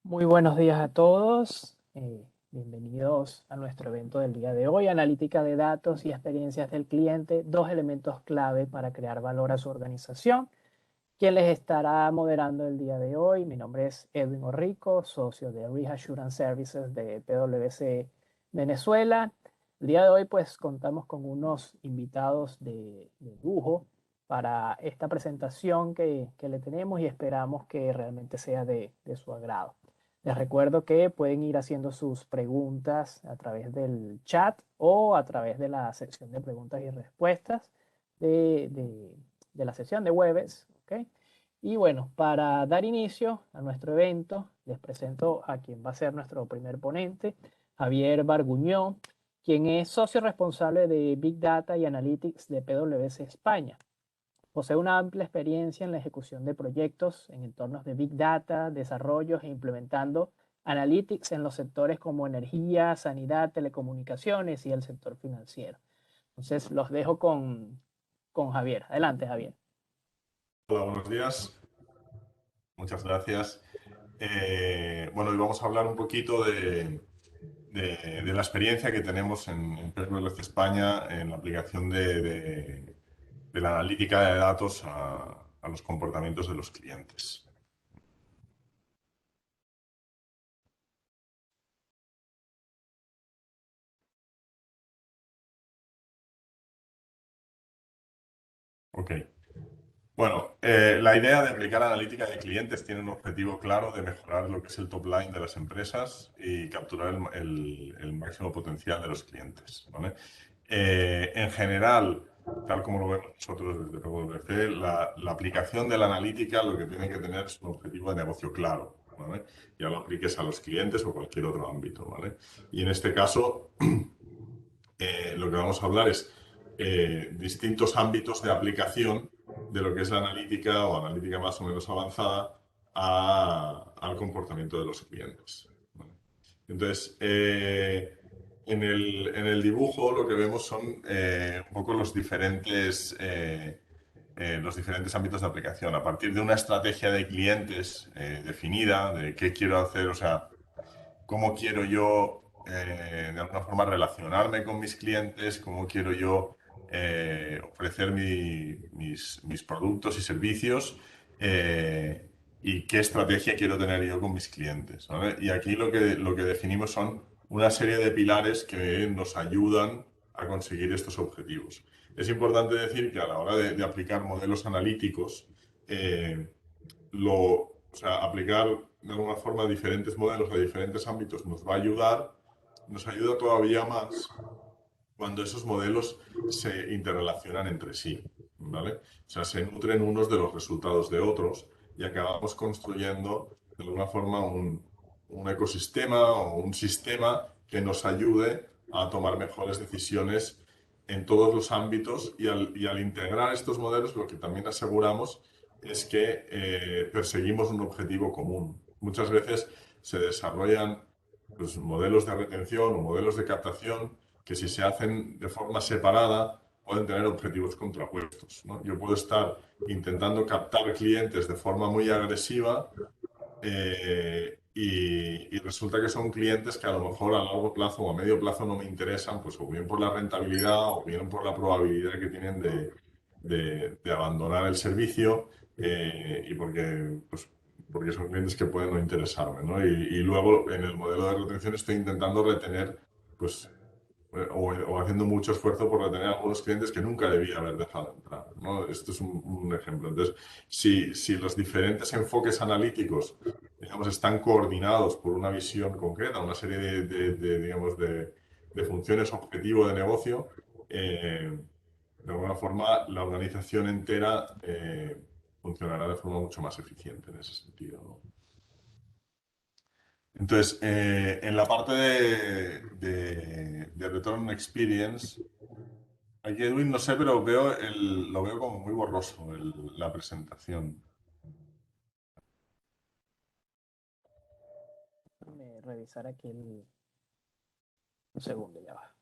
Muy buenos días a todos. Bienvenidos a nuestro evento del día de hoy, analítica de datos y experiencias del cliente, dos elementos clave para crear valor a su organización. Quien les estará moderando el día de hoy, mi nombre es Edwin Orrico, socio de Risk Assurance Services de PwC Venezuela. El día de hoy pues contamos con unos invitados de lujo para esta presentación que le tenemos y esperamos que realmente sea de su agrado. Les recuerdo que pueden ir haciendo sus preguntas a través del chat o a través de la sección de preguntas y respuestas de la sesión de Webex, ¿ok? Y bueno, para dar inicio a nuestro evento, les presento a quien va a ser nuestro primer ponente, Javier Barguñón, quien es socio responsable de Big Data y Analytics de PwC España. Posee una amplia experiencia en la ejecución de proyectos en entornos de Big Data, desarrollos e implementando Analytics en los sectores como energía, sanidad, telecomunicaciones y el sector financiero. Entonces, los dejo con Javier. Adelante, Javier. Hola, buenos días. Muchas gracias. Bueno, hoy vamos a hablar un poquito de la experiencia que tenemos en PwC España en la aplicación de la analítica de datos a los comportamientos de los clientes. Ok. Bueno, la idea de aplicar analítica de clientes tiene un objetivo claro de mejorar lo que es el top line de las empresas y capturar el máximo potencial de los clientes, ¿vale? En general, tal como lo vemos nosotros desde PwC, la aplicación de la analítica lo que tiene que tener es un objetivo de negocio claro, ¿vale? Ya lo apliques a los clientes o cualquier otro ámbito, ¿vale? Y en este caso, lo que vamos a hablar es distintos ámbitos de aplicación de lo que es la analítica o analítica más o menos avanzada al comportamiento de los clientes, ¿vale? Entonces, en el dibujo lo que vemos son un poco los diferentes ámbitos de aplicación. A partir de una estrategia de clientes definida, de qué quiero hacer, o sea, cómo quiero yo de alguna forma relacionarme con mis clientes, cómo quiero yo ofrecer mis productos y servicios y qué estrategia quiero tener yo con mis clientes, ¿vale? Y aquí lo que definimos son una serie de pilares que nos ayudan a conseguir estos objetivos. Es importante decir que a la hora de aplicar modelos analíticos, eh, o sea, aplicar de alguna forma diferentes modelos a diferentes ámbitos nos ayuda todavía más cuando esos modelos se interrelacionan entre sí, ¿vale? O sea, se nutren unos de los resultados de otros y acabamos construyendo de alguna forma un ecosistema o un sistema que nos ayude a tomar mejores decisiones en todos los ámbitos y al integrar estos modelos lo que también aseguramos es que perseguimos un objetivo común. Muchas veces se desarrollan pues, modelos de retención o modelos de captación que si se hacen de forma separada pueden tener objetivos contrapuestos, ¿no? Yo puedo estar intentando captar clientes de forma muy agresiva y resulta que son clientes que a lo mejor a largo plazo o a medio plazo no me interesan, pues o bien por la rentabilidad o bien por la probabilidad que tienen de abandonar el servicio y porque son clientes que pueden no interesarme, ¿no? Y luego en el modelo de retención estoy intentando retener, pues o haciendo mucho esfuerzo por retener a algunos clientes que nunca debía haber dejado entrar, ¿no? Esto es un ejemplo. Entonces, si los diferentes enfoques analíticos, digamos, están coordinados por una visión concreta, una serie digamos, de funciones objetivo de negocio, de alguna forma la organización entera funcionará de forma mucho más eficiente en ese sentido, ¿no? Entonces, en la parte de Return on Experience, aquí Edwin, no sé, pero lo veo como muy borroso la presentación. Déjame revisar aquí un segundo, ya va.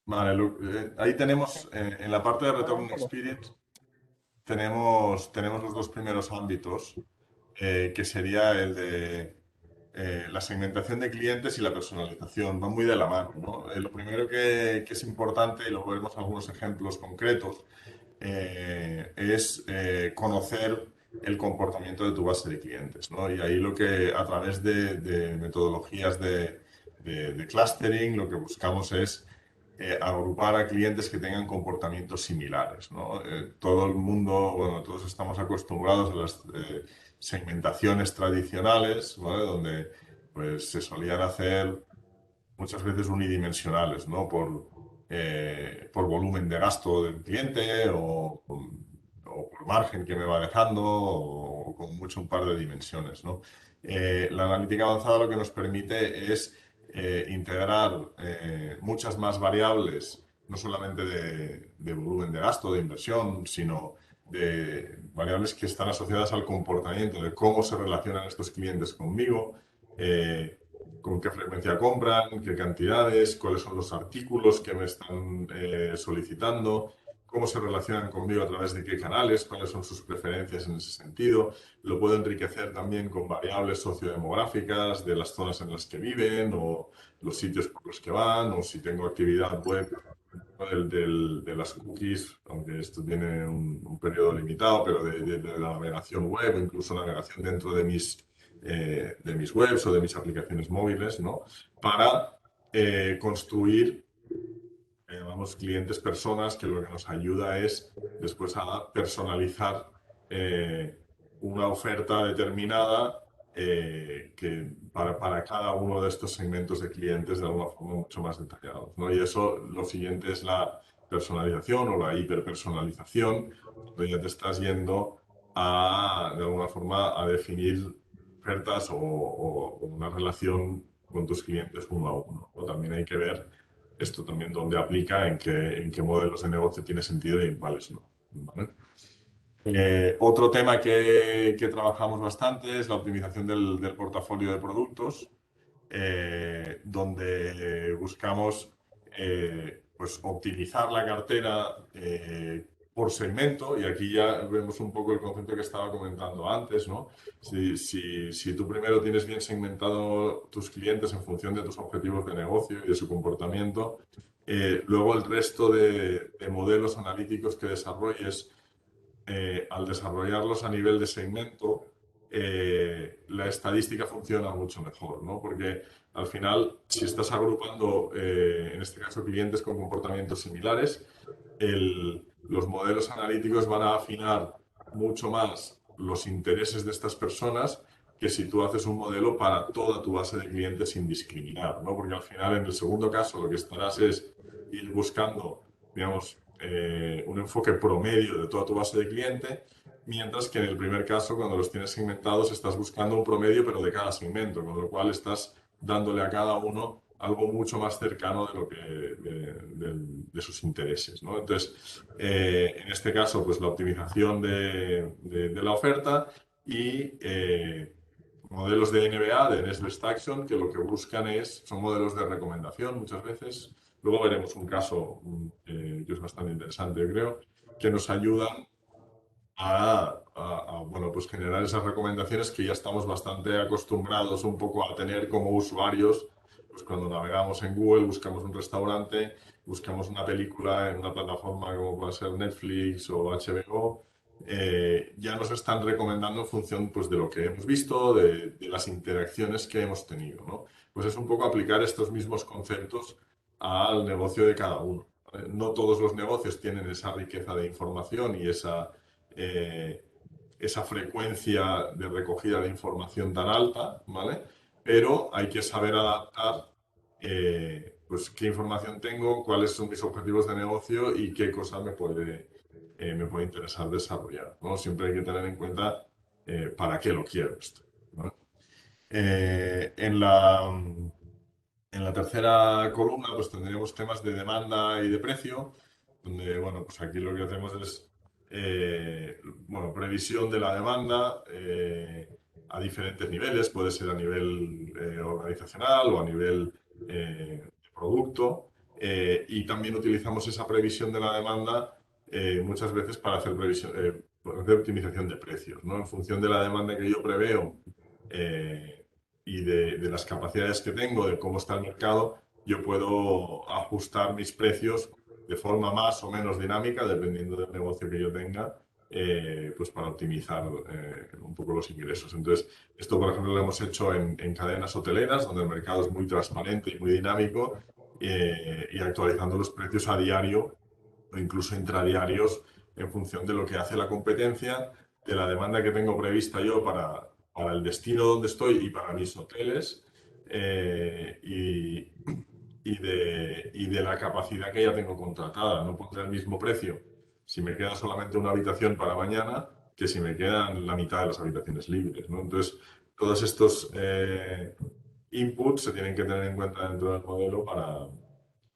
Vale, ahí tenemos, en la parte de Háblame un Return poco. Experience, tenemos los dos primeros ámbitos, que sería el de la segmentación de clientes y la personalización. Van muy de la mano, ¿no? Lo primero que es importante, y lo veremos algunos ejemplos concretos, es conocer el comportamiento de tu base de clientes, ¿no? Y ahí lo que a través de metodologías de clustering, lo que buscamos es agrupar a clientes que tengan comportamientos similares, ¿no? Todo el mundo, bueno, todos estamos acostumbrados a las segmentaciones tradicionales, ¿vale? Donde pues se solían hacer muchas veces unidimensionales, ¿no? Por volumen de gasto del cliente o por margen que me va dejando o con mucho un par de dimensiones, ¿no? La analítica avanzada lo que nos permite es integrar muchas más variables, no solamente de volumen de gasto, de inversión, sino de variables que están asociadas al comportamiento, de cómo se relacionan estos clientes conmigo, eh, con qué frecuencia compran, qué cantidades, cuáles son los artículos que me están solicitando, cómo se relacionan conmigo a través de qué canales, cuáles son sus preferencias en ese sentido. Lo puedo enriquecer también con variables sociodemográficas de las zonas en las que viven o los sitios por los que van o si tengo actividad web de las cookies, aunque esto tiene un periodo limitado, pero de la navegación web o incluso navegación dentro de mis webs o de mis aplicaciones móviles, ¿no? Para construir, vamos, clientes, personas, que lo que nos ayuda es después a personalizar eh, una oferta determinada para cada uno de estos segmentos de clientes de alguna forma mucho más detallados, ¿no? Y eso, lo siguiente es la personalización o la hiperpersonalización, donde ya te estás yendo de alguna forma, a definir ofertas o una relación con tus clientes uno a uno, ¿no? También hay que ver esto también dónde aplica, en qué modelos de negocio tiene sentido y en cuáles no, ¿vale? Otro tema que trabajamos bastante es la optimización del portafolio de productos, donde buscamos pues optimizar la cartera por segmento, y aquí ya vemos un poco el concepto que estaba comentando antes, ¿no? Si tú primero tienes bien segmentado tus clientes en función de tus objetivos de negocio y de su comportamiento, luego el resto de modelos analíticos que desarrolles, al desarrollarlos a nivel de segmento, la estadística funciona mucho mejor, ¿no? Porque al final, si estás agrupando, en este caso, clientes con comportamientos similares, los modelos analíticos van a afinar mucho más los intereses de estas personas que si tú haces un modelo para toda tu base de clientes sin discriminar, ¿no? Porque al final, en el segundo caso, lo que estarás es ir buscando, digamos, un enfoque promedio de toda tu base de cliente, mientras que en el primer caso, cuando los tienes segmentados, estás buscando un promedio, pero de cada segmento, con lo cual estás dándole a cada uno algo mucho más cercano de lo que de sus intereses, ¿no? Entonces, en este caso, pues la optimización de la oferta y modelos de NBA, de Next Best Action, que lo que buscan son modelos de recomendación muchas veces. Luego veremos un caso que es bastante interesante, yo creo, que nos ayudan bueno, pues generar esas recomendaciones que ya estamos bastante acostumbrados un poco a tener como usuarios. Pues cuando navegamos en Google, buscamos un restaurante, buscamos una película en una plataforma como puede ser Netflix o HBO, ya nos están recomendando en función, pues, de lo que hemos visto, de las interacciones que hemos tenido, ¿no? Pues es un poco aplicar estos mismos conceptos al negocio de cada uno, ¿vale? No todos los negocios tienen esa riqueza de información y eh, esa frecuencia de recogida de información tan alta, ¿vale? Pero hay que saber adaptar, pues, qué información tengo, cuáles son mis objetivos de negocio y qué cosas me puede interesar desarrollar, ¿no? Siempre hay que tener en cuenta para qué lo quiero esto, ¿no? Eh, en la, en la tercera columna, pues tendremos temas de demanda y de precio, donde, bueno, pues aquí lo que hacemos es, bueno, previsión de la demanda a diferentes niveles, puede ser a nivel organizacional o a nivel de producto, y también utilizamos esa previsión de la demanda muchas veces para hacer, para hacer optimización de precios, ¿no? En función de la demanda que yo preveo y de las capacidades que tengo, de cómo está el mercado, yo puedo ajustar mis precios de forma más o menos dinámica, dependiendo del negocio que yo tenga, pues para optimizar un poco los ingresos. Entonces, esto, por ejemplo, lo hemos hecho en cadenas hoteleras, donde el mercado es muy transparente y muy dinámico, y actualizando los precios a diario o incluso intradiarios en función de lo que hace la competencia, de la demanda que tengo prevista yo para el destino donde estoy y para mis hoteles, y de la capacidad que ya tengo contratada. No pondré el mismo precio si me queda solamente una habitación para mañana que si me quedan la mitad de las habitaciones libres, ¿no? Entonces, todos estos inputs se tienen que tener en cuenta dentro del modelo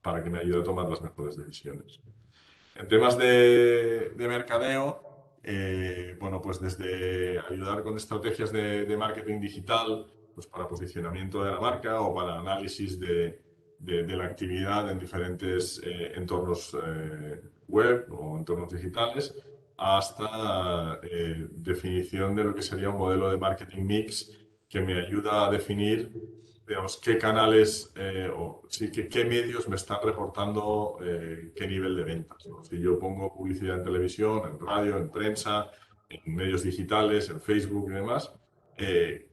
para que me ayude a tomar las mejores decisiones. En temas de mercadeo, bueno, pues desde ayudar con estrategias de marketing digital, pues para posicionamiento de la marca o para análisis de la actividad en diferentes entornos web o entornos digitales, hasta definición de lo que sería un modelo de marketing mix que me ayuda a definir, digamos, qué canales o sí, qué medios me están reportando qué nivel de ventas, ¿no? Si yo pongo publicidad en televisión, en radio, en prensa, en medios digitales, en Facebook y demás,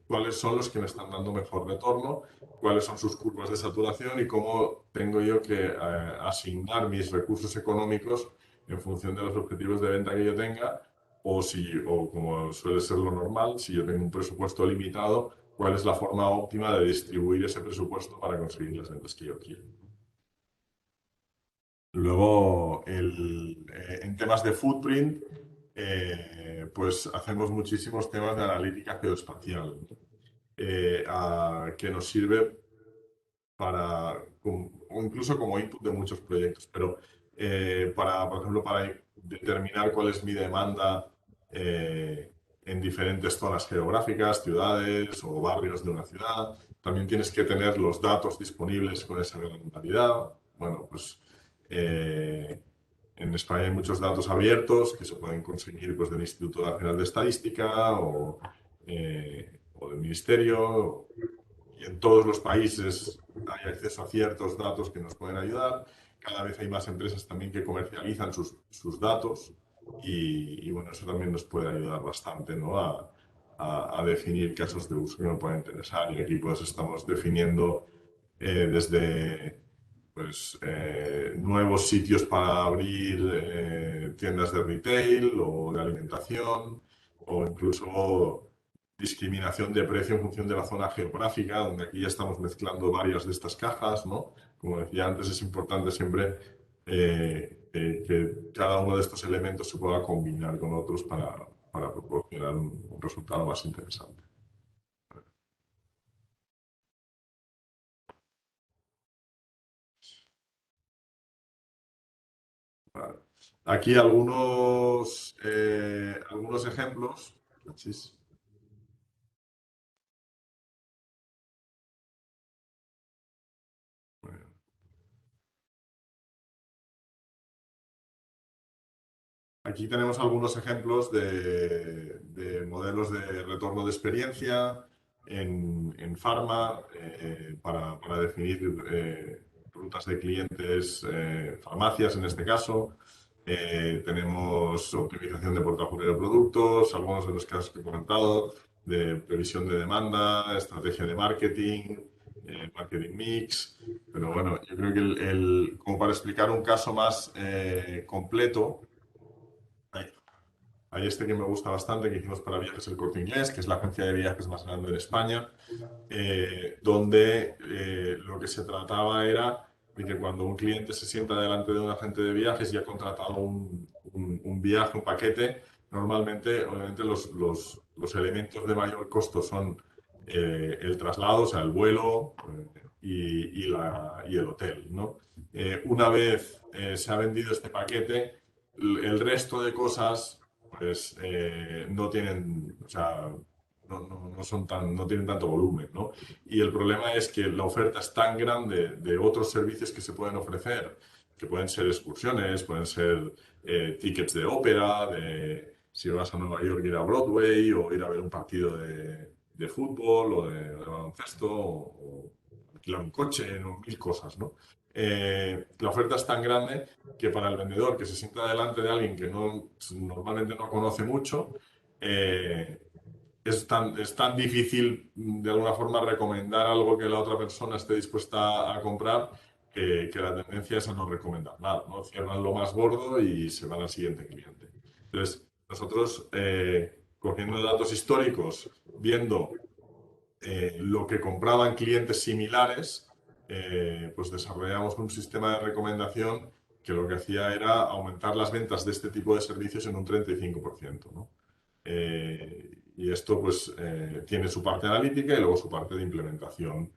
cuáles son los que me están dando mejor retorno, cuáles son sus curvas de saturación y cómo tengo yo que asignar mis recursos económicos en función de los objetivos de venta que yo tenga, o como suele ser lo normal, si yo tengo un presupuesto limitado, cuál es la forma óptima de distribuir ese presupuesto para conseguir las ventas que yo quiero. Luego, en temas de footprint, pues hacemos muchísimos temas de analítica geoespacial, ¿no? Que nos sirve o incluso como input de muchos proyectos, pero por ejemplo, para determinar cuál es mi demanda en diferentes zonas geográficas, ciudades o barrios de una ciudad. También tienes que tener los datos disponibles con esa granularidad. Bueno, pues en España hay muchos datos abiertos que se pueden conseguir pues, del Instituto Nacional de Estadística o del Ministerio, y en todos los países hay acceso a ciertos datos que nos pueden ayudar. Cada vez hay más empresas también que comercializan sus datos bueno, eso también nos puede ayudar bastante, ¿no? A definir casos de uso que me pueden interesar. Y aquí pues estamos definiendo desde pues, nuevos sitios para abrir tiendas de retail o de alimentación, o incluso discriminación de precio en función de la zona geográfica, donde aquí ya estamos mezclando varias de estas cajas, ¿no? Como decía antes, es importante siempre que cada uno de estos elementos se pueda combinar con otros para proporcionar un resultado más interesante. Vale. Aquí algunos ejemplos. Achis. Muy bien. Aquí tenemos algunos ejemplos de modelos de retorno de experiencia en Pharma para definir rutas de clientes, farmacias en este caso. Tenemos optimización de portafolio de productos, algunos de los casos que he comentado, de previsión de demanda, estrategia de marketing, marketing mix. Pero bueno, yo creo que como para explicar un caso más completo, hay, hay este que me gusta bastante, que hicimos para Viajes El Corte Inglés, que es la agencia de viajes más grande de España, donde lo que se trataba era de que cuando un cliente se sienta delante de un agente de viajes y ha contratado un viaje, un paquete, normalmente, obviamente, los elementos de mayor costo son el traslado, o sea, el vuelo y el hotel, ¿no? Una vez se ha vendido este paquete, el resto de cosas pues no tienen, o sea, no son no tienen tanto volumen, ¿no? Y el problema es que la oferta es tan grande de otros servicios que se pueden ofrecer, que pueden ser excursiones, pueden ser tickets de ópera, de si vas a Nueva York ir a Broadway o ir a ver un partido de fútbol o de baloncesto o alquilar un coche, ¿no? Mil cosas, ¿no? La oferta es tan grande que para el vendedor que se sienta delante de alguien que normalmente no conoce mucho, eh, es tan difícil de alguna forma recomendar algo que la otra persona esté dispuesta a comprar que la tendencia es a no recomendar nada, ¿no? Cierran lo más gordo y se van al siguiente cliente. Entonces, nosotros, cogiendo datos históricos, viendo lo que compraban clientes similares, pues desarrollamos un sistema de recomendación que lo que hacía era aumentar las ventas de este tipo de servicios en un 35%, ¿no? Y esto pues tiene su parte analítica y luego su parte de implementación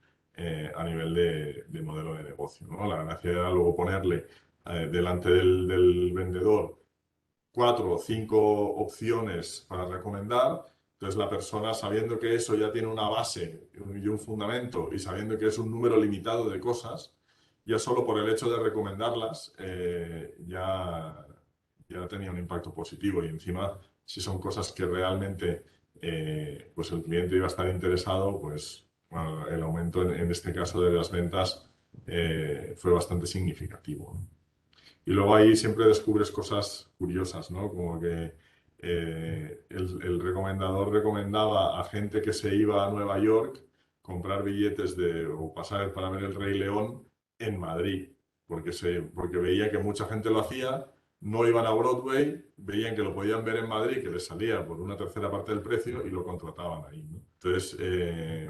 a nivel de modelo de negocio, ¿no? La gracia era luego ponerle delante del vendedor cuatro o cinco opciones para recomendar. Entonces la persona, sabiendo que eso ya tiene una base y un fundamento y sabiendo que es un número limitado de cosas, ya solo por el hecho de recomendarlas ya tenía un impacto positivo. Y encima, si son cosas que realmente pues el cliente iba a estar interesado, pues bueno, el aumento en este caso de las ventas fue bastante significativo, ¿no? Y luego ahí siempre descubres cosas curiosas, ¿no? Como que el recomendador recomendaba a gente que se iba a Nueva York comprar billetes o pasar para ver el Rey León en Madrid, porque veía que mucha gente lo hacía, no iban a Broadway, veían que lo podían ver en Madrid, que les salía por una tercera parte del precio y lo contrataban ahí, ¿no? Entonces,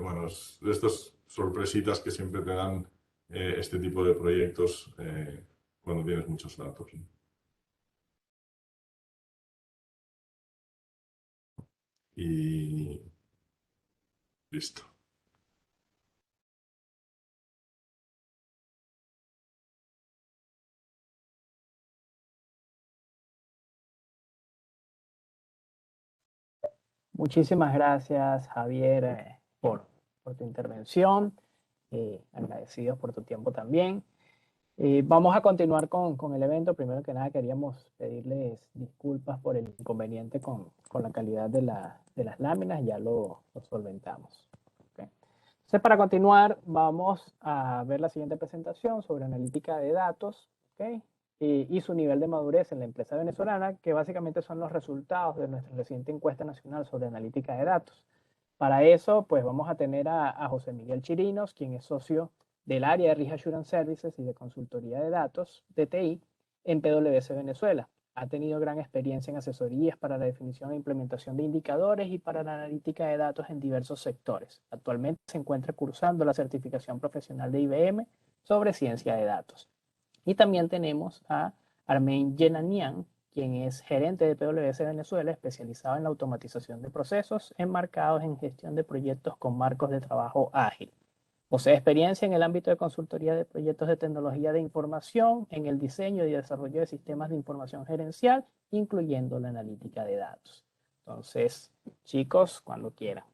bueno, de estas sorpresitas que siempre te dan este tipo de proyectos. Cuando tienes muchos datos. Y listo. Muchísimas gracias, Javier, por tu intervención. Agradecidos por tu tiempo también. Vamos a continuar con el evento. Primero que nada, queríamos pedirles disculpas por el inconveniente con la calidad de las láminas. Ya lo solventamos. ¿Ok? Entonces, para continuar, vamos a ver la siguiente presentación sobre analítica de datos. ¿Ok? Y su nivel de madurez en la empresa venezolana, que básicamente son los resultados de nuestra reciente encuesta nacional sobre analítica de datos. Para eso, pues vamos a tener a José Miguel Chirinos, quien es socio del área de Risk Assurance Services y de consultoría de datos, DTI, en PwC Venezuela. Ha tenido gran experiencia en asesorías para la definición e implementación de indicadores y para la analítica de datos en diversos sectores. Actualmente se encuentra cursando la certificación profesional de IBM sobre ciencia de datos. Y también tenemos a Armen Yenanian, quien es gerente de PwC Venezuela, especializado en la automatización de procesos enmarcados en gestión de proyectos con marcos de trabajo ágil. Posee experiencia en el ámbito de consultoría de proyectos de tecnología de información, en el diseño y desarrollo de sistemas de información gerencial, incluyendo la analítica de datos. Entonces, chicos, cuando quieran.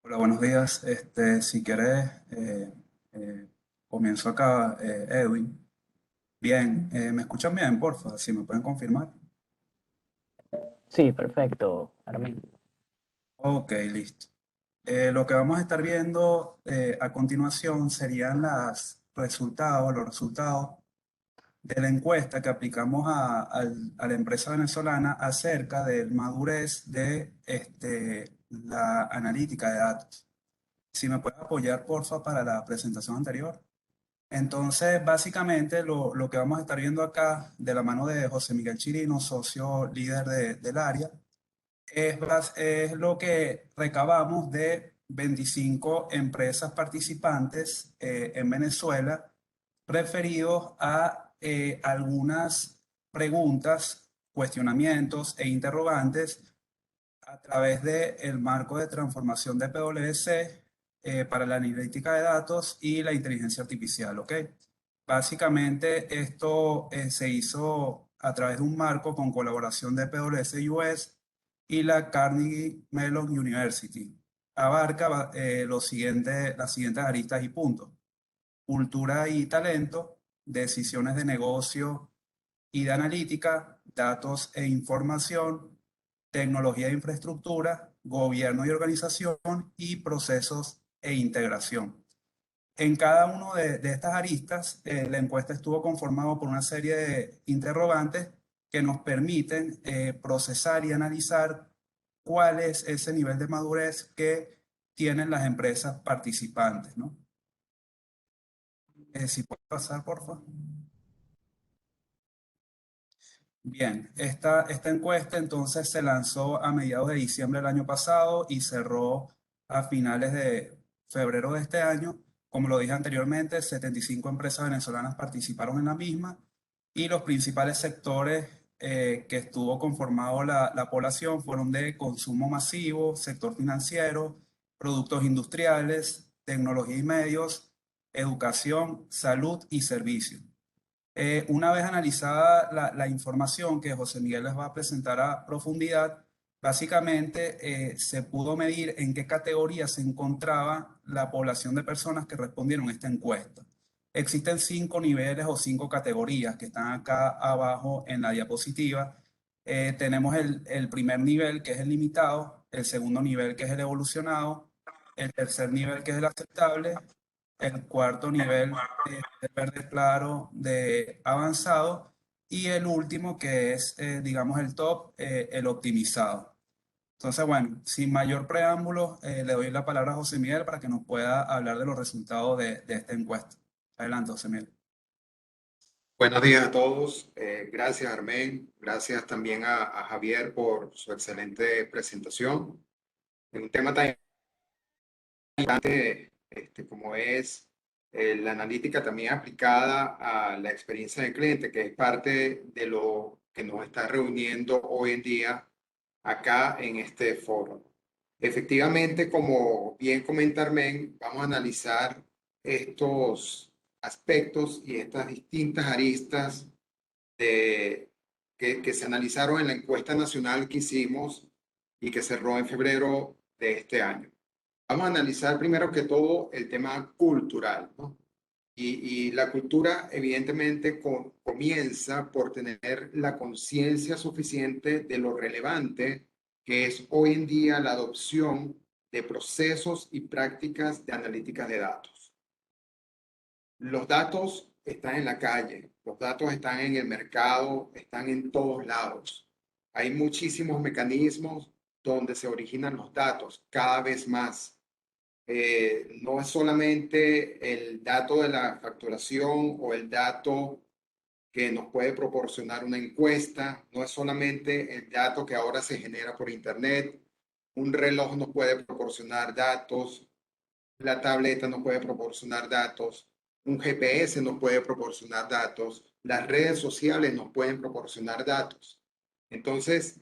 Hola, buenos días. Si quieres, eh, comienzo acá, Edwin. Bien, ¿me escuchan bien, porfa? Si me pueden confirmar. Sí, perfecto, Armin. Ok, listo. Lo que vamos a estar viendo a continuación serían los resultados de la encuesta que aplicamos a la empresa venezolana acerca del madurez de la analítica de datos. Si me puedes apoyar, porfa, para la presentación anterior. Entonces, básicamente, lo que vamos a estar viendo acá, de la mano de José Miguel Chirino, socio líder del área, es lo que recabamos de 25 empresas participantes en Venezuela, referidos a algunas preguntas, cuestionamientos e interrogantes a través del marco de transformación de PwC para la analítica de datos y la inteligencia artificial, ¿ok? Básicamente esto se hizo a través de un marco con colaboración de PwC US y la Carnegie Mellon University. Abarca las siguientes aristas y puntos: cultura y talento, decisiones de negocio y de analítica, datos e información, tecnología e infraestructura, gobierno y organización y procesos e integración. En cada una de estas aristas, la encuesta estuvo conformada por una serie de interrogantes que nos permiten procesar y analizar cuál es ese nivel de madurez que tienen las empresas participantes, ¿no? Si puedes pasar, por favor. Bien, esta encuesta entonces se lanzó a mediados de diciembre del año pasado y cerró a finales de febrero de este año. Como lo dije anteriormente, 75 empresas venezolanas participaron en la misma y los principales sectores que estuvo conformado la población fueron de consumo masivo, sector financiero, productos industriales, tecnología y medios, educación, salud y servicios. Una vez analizada la información que José Miguel les va a presentar a profundidad, básicamente se pudo medir en qué categoría se encontraba la población de personas que respondieron a esta encuesta. Existen 5 niveles o 5 categorías que están acá abajo en la diapositiva. Tenemos el primer nivel, que es el limitado; el segundo nivel, que es el evolucionado; el tercer nivel, que es el aceptable; el cuarto nivel, de verde claro, de avanzado; y el último, que es, digamos, el top, el optimizado. Entonces, bueno, sin mayor preámbulo, le doy la palabra a José Miguel para que nos pueda hablar de los resultados de esta encuesta. Adelante, José Miguel. Buenos días a todos. Gracias, Armen. Gracias también a Javier por su excelente presentación. En un tema tan importante como es la analítica también aplicada a la experiencia del cliente, que es parte de lo que nos está reuniendo hoy en día acá en este foro. Efectivamente, como bien comenta Armen, vamos a analizar estos aspectos y estas distintas aristas que se analizaron en la encuesta nacional que hicimos y que cerró en febrero de este año. Vamos a analizar primero que todo el tema cultural, ¿no? Y la cultura evidentemente comienza por tener la conciencia suficiente de lo relevante que es hoy en día la adopción de procesos y prácticas de analítica de datos. Los datos están en la calle, los datos están en el mercado, están en todos lados. Hay muchísimos mecanismos donde se originan los datos, cada vez más. No es solamente el dato de la facturación o el dato que nos puede proporcionar una encuesta, no es solamente el dato que ahora se genera por Internet. Un reloj nos puede proporcionar datos, la tableta nos puede proporcionar datos, un GPS nos puede proporcionar datos, las redes sociales nos pueden proporcionar datos. Entonces,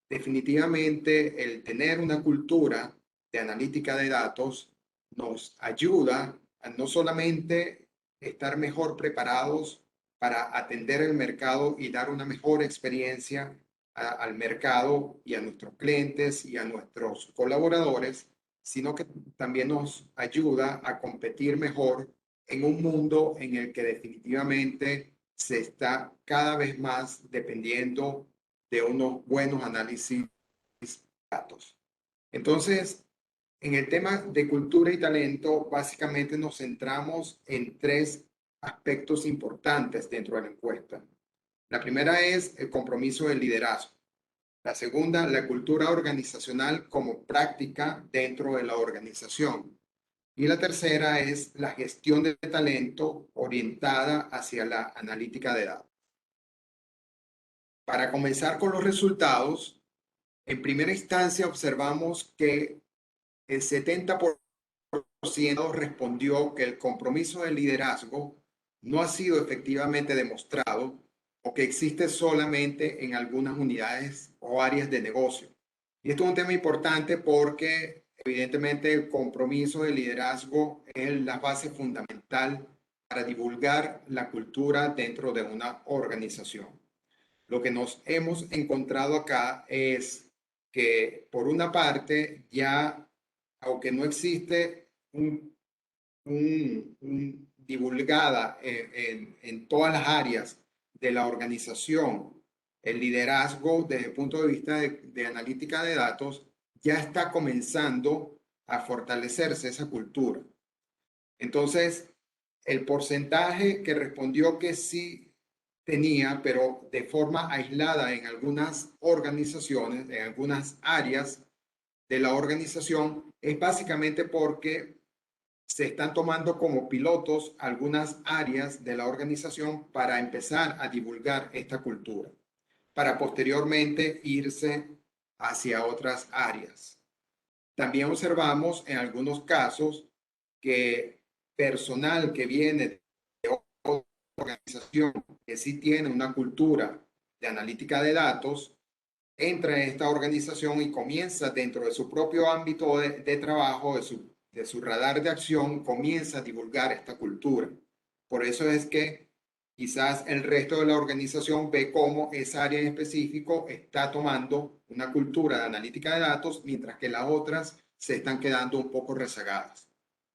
definitivamente el tener una cultura de analítica de datos nos ayuda a no solamente estar mejor preparados para atender el mercado y dar una mejor experiencia al mercado y a nuestros clientes y a nuestros colaboradores, sino que también nos ayuda a competir mejor en un mundo en el que definitivamente se está cada vez más dependiendo de unos buenos análisis de datos. Entonces, en el tema de cultura y talento, básicamente nos centramos en tres aspectos importantes dentro de la encuesta. La primera es el compromiso del liderazgo. La segunda, la cultura organizacional como práctica dentro de la organización. Y la tercera es la gestión de talento orientada hacia la analítica de datos. Para comenzar con los resultados, en primera instancia observamos que el 70% respondió que el compromiso de liderazgo no ha sido efectivamente demostrado o que existe solamente en algunas unidades o áreas de negocio. Y esto es un tema importante porque evidentemente el compromiso de liderazgo es la base fundamental para divulgar la cultura dentro de una organización. Lo que nos hemos encontrado acá es que, por una parte, ya, aunque no existe divulgada en todas las áreas de la organización, el liderazgo desde el punto de vista de analítica de datos, ya está comenzando a fortalecerse esa cultura. Entonces, el porcentaje que respondió que sí tenía, pero de forma aislada en algunas organizaciones, en algunas áreas de la organización, es básicamente porque se están tomando como pilotos algunas áreas de la organización para empezar a divulgar esta cultura, para posteriormente irse hacia otras áreas. También observamos en algunos casos que personal que viene de otra organización que sí tiene una cultura de analítica de datos, entra en esta organización y comienza dentro de su propio ámbito de trabajo, de su radar de acción, comienza a divulgar esta cultura. Por eso es que quizás el resto de la organización ve cómo esa área en específico está tomando una cultura de analítica de datos, mientras que las otras se están quedando un poco rezagadas.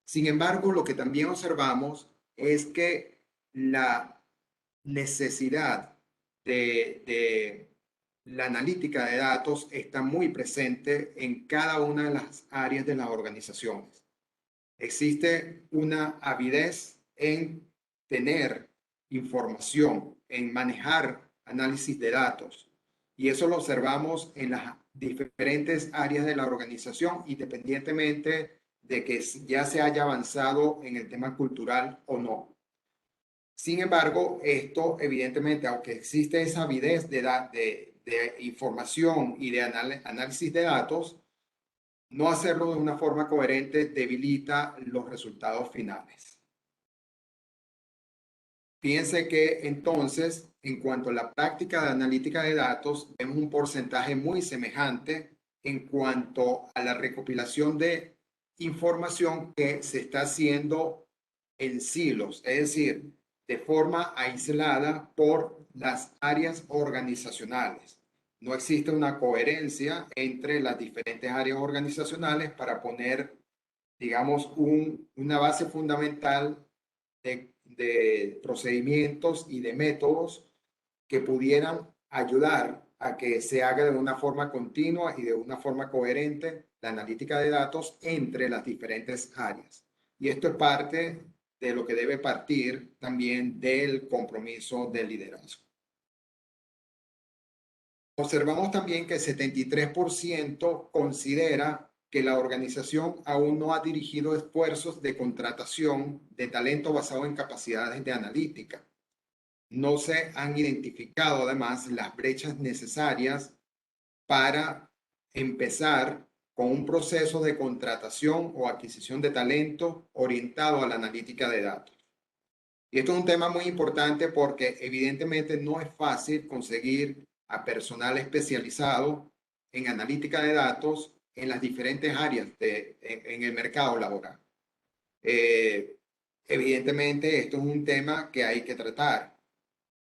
Sin embargo, lo que también observamos es que la necesidad de la analítica de datos está muy presente en cada una de las áreas de las organizaciones. Existe una avidez en tener información, en manejar análisis de datos. Y eso lo observamos en las diferentes áreas de la organización, independientemente de que ya se haya avanzado en el tema cultural o no. Sin embargo, esto evidentemente, aunque existe esa avidez de información y de análisis de datos, no hacerlo de una forma coherente debilita los resultados finales. Fíjense que entonces, en cuanto a la práctica de analítica de datos, vemos un porcentaje muy semejante en cuanto a la recopilación de información que se está haciendo en silos, es decir, de forma aislada por las áreas organizacionales. No existe una coherencia entre las diferentes áreas organizacionales para poner, digamos, una base fundamental de procedimientos y de métodos que pudieran ayudar a que se haga de una forma continua y de una forma coherente la analítica de datos entre las diferentes áreas. Y esto es parte de lo que debe partir también del compromiso del liderazgo. Observamos también que el 73% considera que la organización aún no ha dirigido esfuerzos de contratación de talento basado en capacidades de analítica. No se han identificado además las brechas necesarias para empezar con un proceso de contratación o adquisición de talento orientado a la analítica de datos. Y esto es un tema muy importante porque evidentemente no es fácil conseguir a personal especializado en analítica de datos en las diferentes áreas en el mercado laboral. Evidentemente esto es un tema que hay que tratar.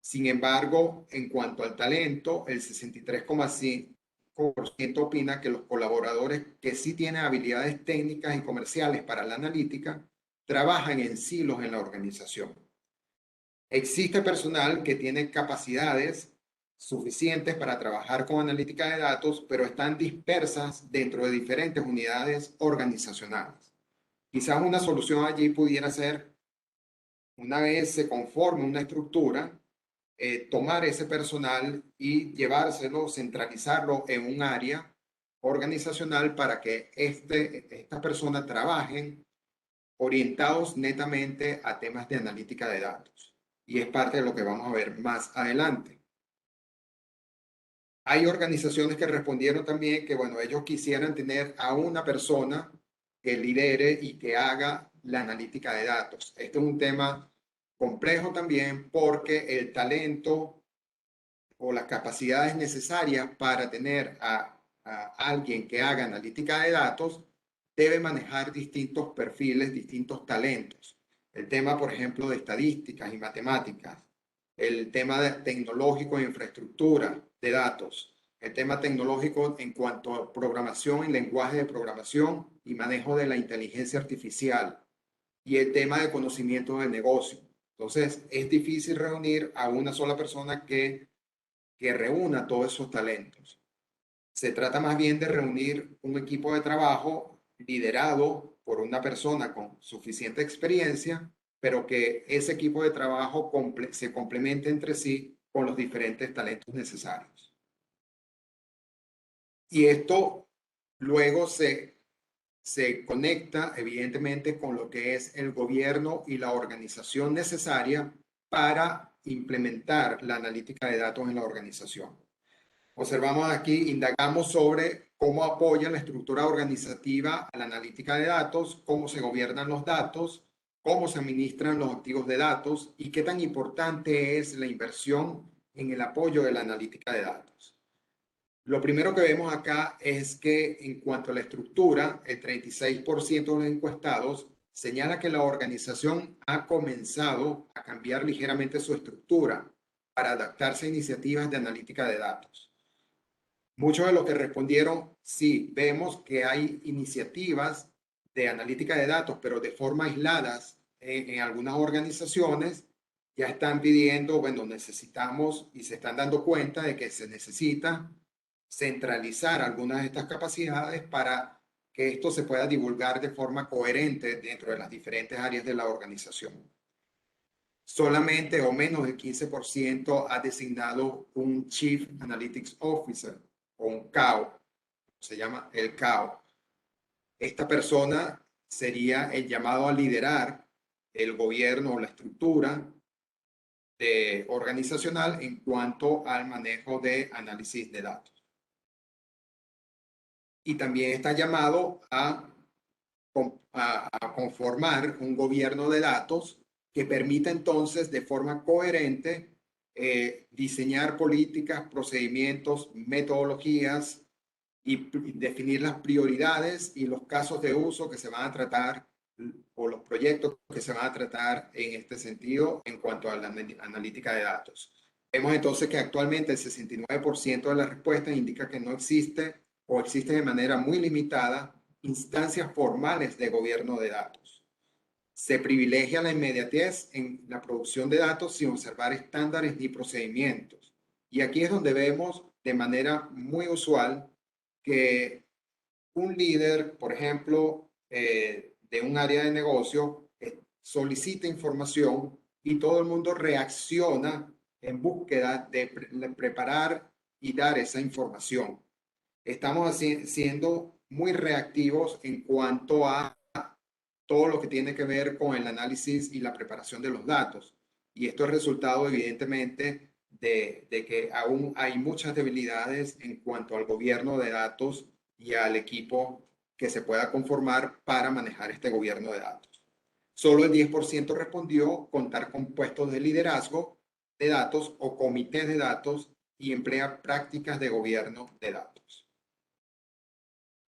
Sin embargo, en cuanto al talento, el 63,5% opina que los colaboradores que sí tienen habilidades técnicas y comerciales para la analítica trabajan en silos en la organización. Existe personal que tiene capacidades suficientes para trabajar con analítica de datos, pero están dispersas dentro de diferentes unidades organizacionales. Quizás una solución allí pudiera ser, una vez se conforme una estructura, tomar ese personal y llevárselo, centralizarlo en un área organizacional para que esta persona trabajen orientados netamente a temas de analítica de datos. Y es parte de lo que vamos a ver más adelante. Hay organizaciones que respondieron también que, bueno, ellos quisieran tener a una persona que lidere y que haga la analítica de datos. Este es un tema complejo también porque el talento o las capacidades necesarias para tener a alguien que haga analítica de datos debe manejar distintos perfiles, distintos talentos. El tema, por ejemplo, de estadísticas y matemáticas, el tema tecnológico e infraestructura de datos, el tema tecnológico en cuanto a programación y lenguaje de programación y manejo de la inteligencia artificial, y el tema de conocimiento del negocio. Entonces, es difícil reunir a una sola persona que reúna todos esos talentos. Se trata más bien de reunir un equipo de trabajo liderado por una persona con suficiente experiencia, pero que ese equipo de trabajo se complemente entre sí con los diferentes talentos necesarios. Y esto luego se conecta evidentemente con lo que es el gobierno y la organización necesaria para implementar la analítica de datos en la organización. Observamos aquí, indagamos sobre cómo apoya la estructura organizativa a la analítica de datos, cómo se gobiernan los datos, cómo se administran los activos de datos y qué tan importante es la inversión en el apoyo de la analítica de datos. Lo primero que vemos acá es que en cuanto a la estructura, el 36% de los encuestados señala que la organización ha comenzado a cambiar ligeramente su estructura para adaptarse a iniciativas de analítica de datos. Muchos de los que respondieron, sí, vemos que hay iniciativas de analítica de datos, pero de forma aisladas en algunas organizaciones ya están pidiendo, bueno, necesitamos y se están dando cuenta de que se necesita centralizar algunas de estas capacidades para que esto se pueda divulgar de forma coherente dentro de las diferentes áreas de la organización. Solamente o menos del 15% ha designado un Chief Analytics Officer o un CAO, se llama el CAO. Esta persona sería el llamado a liderar el gobierno o la estructura organizacional en cuanto al manejo de análisis de datos. Y también está llamado a conformar un gobierno de datos que permita entonces de forma coherente diseñar políticas, procedimientos, metodologías y definir las prioridades y los casos de uso que se van a tratar o los proyectos que se van a tratar en este sentido en cuanto a la analítica de datos. Vemos entonces que actualmente el 69% de las respuestas indica que no existe o existe de manera muy limitada instancias formales de gobierno de datos. Se privilegia la inmediatez en la producción de datos sin observar estándares ni procedimientos. Y aquí es donde vemos de manera muy usual que un líder, por ejemplo, de un área de negocio, solicita información y todo el mundo reacciona en búsqueda de preparar y dar esa información. Estamos siendo muy reactivos en cuanto a todo lo que tiene que ver con el análisis y la preparación de los datos. Y esto es resultado, evidentemente, de que aún hay muchas debilidades en cuanto al gobierno de datos y al equipo que se pueda conformar para manejar este gobierno de datos. Solo el 10% respondió contar con puestos de liderazgo de datos o comités de datos y emplea prácticas de gobierno de datos.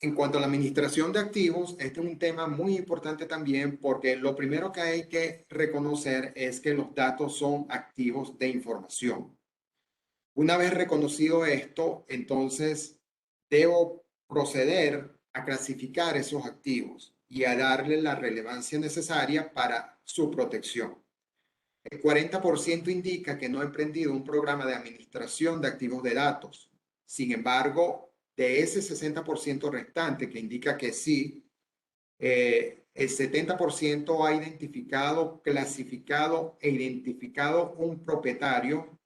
En cuanto a la administración de activos, este es un tema muy importante también porque lo primero que hay que reconocer es que los datos son activos de información. Una vez reconocido esto, entonces debo proceder a clasificar esos activos y a darle la relevancia necesaria para su protección. El 40% indica que no ha emprendido un programa de administración de activos de datos. Sin embargo, de ese 60% restante que indica que sí, el 70% ha identificado, clasificado e identificado un propietario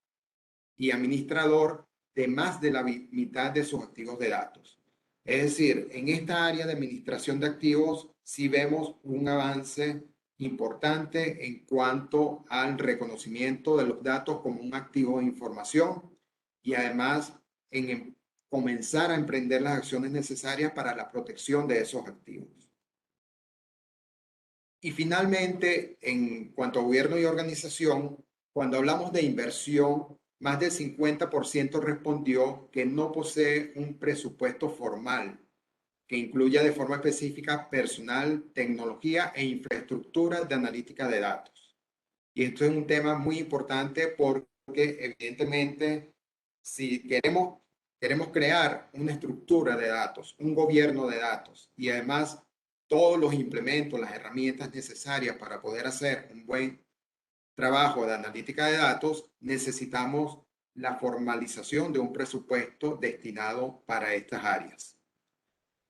y administrador de más de la mitad de sus activos de datos. Es decir, en esta área de administración de activos sí vemos un avance importante en cuanto al reconocimiento de los datos como un activo de información y además en comenzar a emprender las acciones necesarias para la protección de esos activos. Y finalmente, en cuanto a gobierno y organización, cuando hablamos de inversión, más del 50% respondió que no posee un presupuesto formal que incluya de forma específica personal, tecnología e infraestructura de analítica de datos. Y esto es un tema muy importante porque evidentemente si queremos crear una estructura de datos, un gobierno de datos y además todos los implementos, las herramientas necesarias para poder hacer un buen trabajo de analítica de datos, necesitamos la formalización de un presupuesto destinado para estas áreas.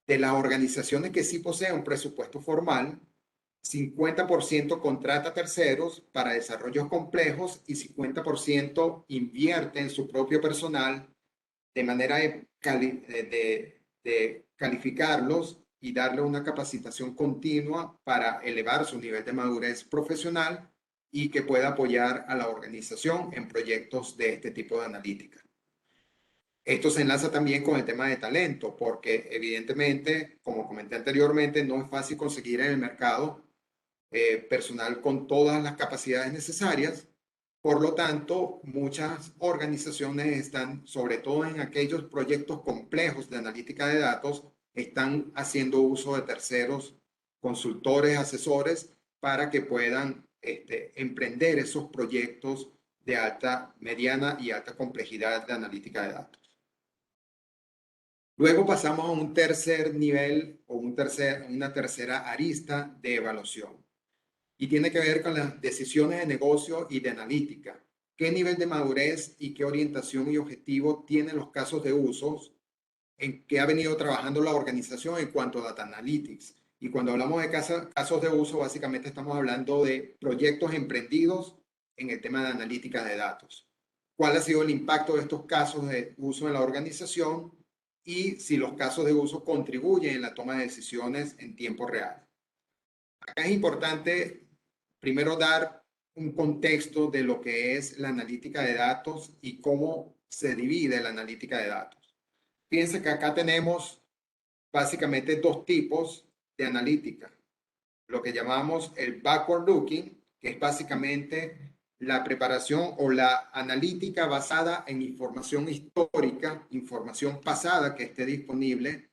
De las organizaciones que sí poseen un presupuesto formal, 50% contrata terceros para desarrollos complejos y 50% invierte en su propio personal de manera de calificarlos y darle una capacitación continua para elevar su nivel de madurez profesional y que pueda apoyar a la organización en proyectos de este tipo de analítica. Esto se enlaza también con el tema de talento, porque evidentemente, como comenté anteriormente, no es fácil conseguir en el mercado personal con todas las capacidades necesarias. Por lo tanto, muchas organizaciones están, sobre todo en aquellos proyectos complejos de analítica de datos, están haciendo uso de terceros, consultores, asesores, para que puedan emprender esos proyectos de alta, mediana y alta complejidad de analítica de datos. Luego pasamos a un tercer nivel o una tercera arista de evaluación y tiene que ver con las decisiones de negocio y de analítica. ¿Qué nivel de madurez y qué orientación y objetivo tienen los casos de usos en que ha venido trabajando la organización en cuanto a Data Analytics? Y cuando hablamos de casos de uso, básicamente estamos hablando de proyectos emprendidos en el tema de analítica de datos. ¿Cuál ha sido el impacto de estos casos de uso en la organización? Y si los casos de uso contribuyen en la toma de decisiones en tiempo real. Acá es importante primero dar un contexto de lo que es la analítica de datos y cómo se divide la analítica de datos. Fíjense que acá tenemos básicamente dos tipos de analítica. Lo que llamamos el backward looking, que es básicamente la preparación o la analítica basada en información histórica, información pasada que esté disponible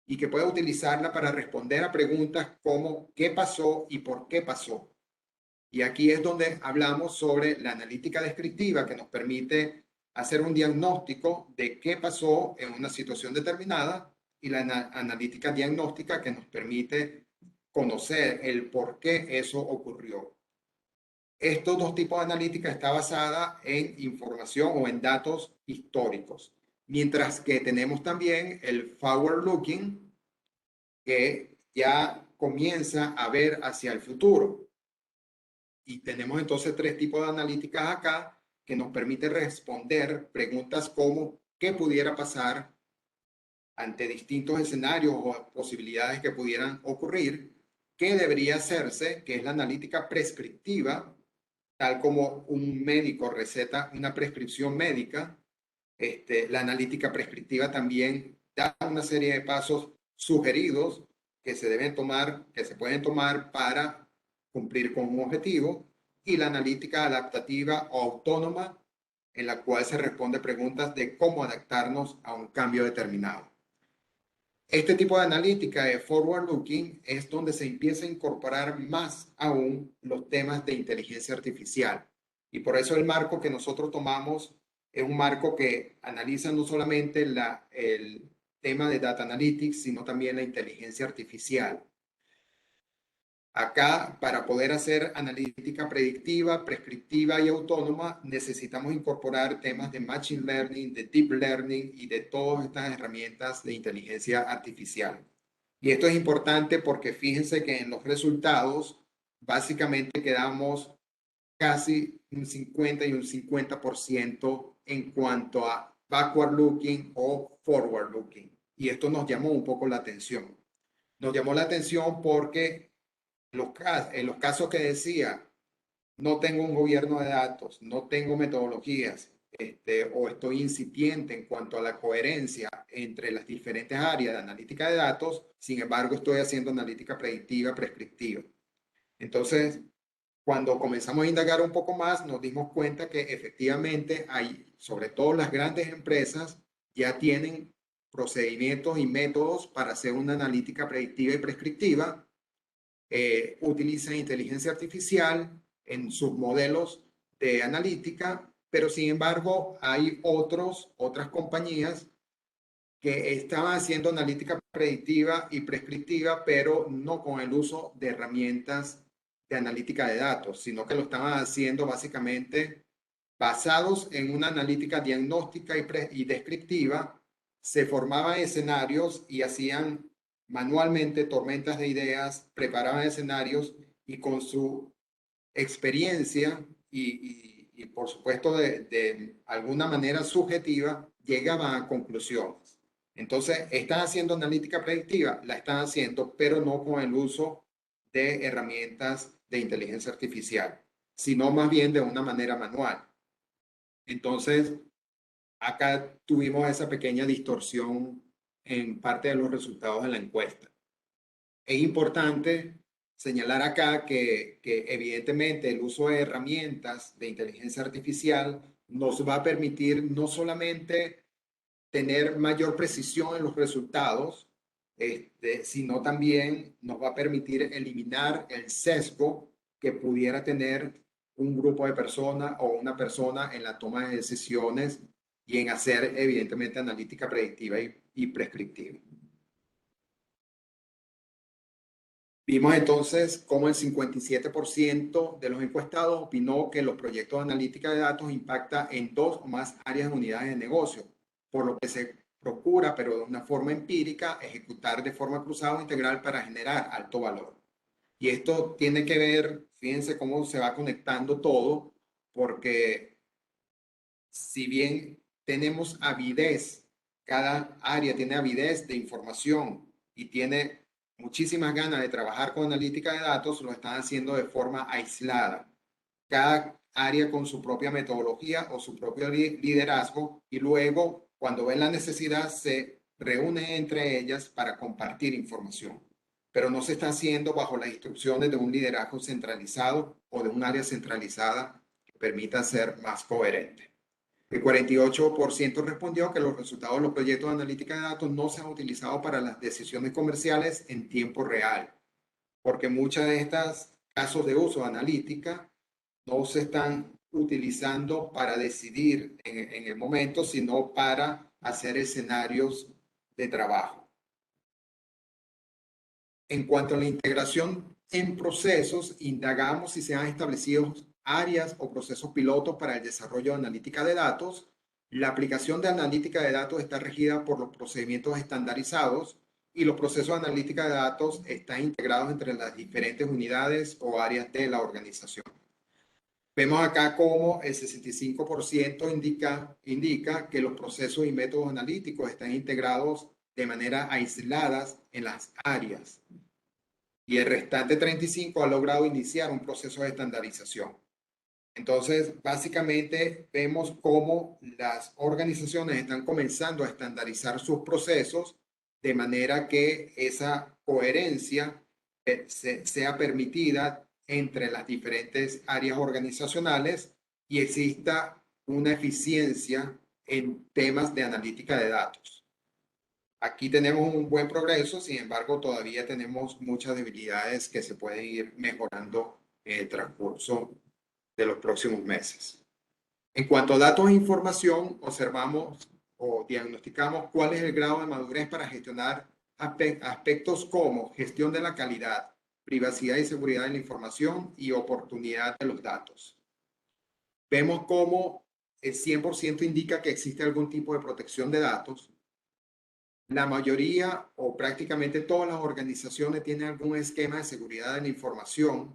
y que pueda utilizarla para responder a preguntas como ¿qué pasó y por qué pasó? Y aquí es donde hablamos sobre la analítica descriptiva que nos permite hacer un diagnóstico de qué pasó en una situación determinada y la analítica diagnóstica que nos permite conocer el por qué eso ocurrió. Estos dos tipos de analítica está basada en información o en datos históricos, mientras que tenemos también el forward looking que ya comienza a ver hacia el futuro. Y tenemos entonces tres tipos de analíticas acá que nos permite responder preguntas como ¿qué pudiera pasar ante distintos escenarios o posibilidades que pudieran ocurrir? ¿Qué debería hacerse? Que es la analítica prescriptiva, tal como un médico receta una prescripción médica. La analítica prescriptiva también da una serie de pasos sugeridos que se deben tomar, que se pueden tomar para cumplir con un objetivo, y la analítica adaptativa o autónoma, en la cual se responde preguntas de cómo adaptarnos a un cambio determinado. Este tipo de analítica de forward looking es donde se empieza a incorporar más aún los temas de inteligencia artificial. Y por eso el marco que nosotros tomamos es un marco que analiza no solamente el tema de data analytics, sino también la inteligencia artificial. Acá, para poder hacer analítica predictiva, prescriptiva y autónoma, necesitamos incorporar temas de Machine Learning, de Deep Learning y de todas estas herramientas de inteligencia artificial. Y esto es importante porque fíjense que en los resultados básicamente quedamos casi un 50 y un 50% en cuanto a backward looking o forward looking. Y esto nos llamó un poco la atención. Nos llamó la atención porque en los casos que decía, no tengo un gobierno de datos, no tengo metodologías, o estoy incipiente en cuanto a la coherencia entre las diferentes áreas de analítica de datos, sin embargo, estoy haciendo analítica predictiva, prescriptiva. Entonces, cuando comenzamos a indagar un poco más, nos dimos cuenta que efectivamente hay, sobre todo las grandes empresas, ya tienen procedimientos y métodos para hacer una analítica predictiva y prescriptiva. Utilizan inteligencia artificial en sus modelos de analítica, pero sin embargo hay otras compañías que estaban haciendo analítica predictiva y prescriptiva, pero no con el uso de herramientas de analítica de datos, sino que lo estaban haciendo básicamente basados en una analítica diagnóstica y descriptiva. Se formaban escenarios y hacían manualmente tormentas de ideas, preparaban escenarios y con su experiencia y por supuesto de alguna manera subjetiva llegaban a conclusiones. Entonces, ¿están haciendo analítica predictiva? La están haciendo, pero no con el uso de herramientas de inteligencia artificial, sino más bien de una manera manual. Entonces, acá tuvimos esa pequeña distorsión en parte de los resultados de la encuesta. Es importante señalar acá que evidentemente el uso de herramientas de inteligencia artificial nos va a permitir no solamente tener mayor precisión en los resultados, sino también nos va a permitir eliminar el sesgo que pudiera tener un grupo de personas o una persona en la toma de decisiones y en hacer evidentemente analítica predictiva y prescriptiva. Vimos entonces cómo el 57% de los encuestados opinó que los proyectos de analítica de datos impactan en 2 o más áreas de unidades de negocio, por lo que se procura, pero de una forma empírica, ejecutar de forma cruzada o integral para generar alto valor. Y esto tiene que ver, fíjense cómo se va conectando todo, porque si bien tenemos avidez, cada área tiene avidez de información y tiene muchísimas ganas de trabajar con analítica de datos, lo están haciendo de forma aislada. Cada área con su propia metodología o su propio liderazgo y luego, cuando ven la necesidad, se reúnen entre ellas para compartir información. Pero no se está haciendo bajo las instrucciones de un liderazgo centralizado o de un área centralizada que permita ser más coherente. El 48% respondió que los resultados de los proyectos de analítica de datos no se han utilizado para las decisiones comerciales en tiempo real, porque muchos de estos casos de uso de analítica no se están utilizando para decidir en el momento, sino para hacer escenarios de trabajo. En cuanto a la integración en procesos, indagamos si se han establecido áreas o procesos pilotos para el desarrollo de analítica de datos. La aplicación de analítica de datos está regida por los procedimientos estandarizados y los procesos de analítica de datos están integrados entre las diferentes unidades o áreas de la organización. Vemos acá cómo el 65% indica que los procesos y métodos analíticos están integrados de manera aisladas en las áreas. Y el restante 35% ha logrado iniciar un proceso de estandarización. Entonces, básicamente vemos cómo las organizaciones están comenzando a estandarizar sus procesos de manera que esa coherencia sea permitida entre las diferentes áreas organizacionales y exista una eficiencia en temas de analítica de datos. Aquí tenemos un buen progreso, sin embargo, todavía tenemos muchas debilidades que se pueden ir mejorando en el transcurso de los próximos meses. En cuanto a datos e información, observamos o diagnosticamos cuál es el grado de madurez para gestionar aspectos como gestión de la calidad, privacidad y seguridad de la información y oportunidad de los datos. Vemos cómo el 100% indica que existe algún tipo de protección de datos. La mayoría o prácticamente todas las organizaciones tienen algún esquema de seguridad de la información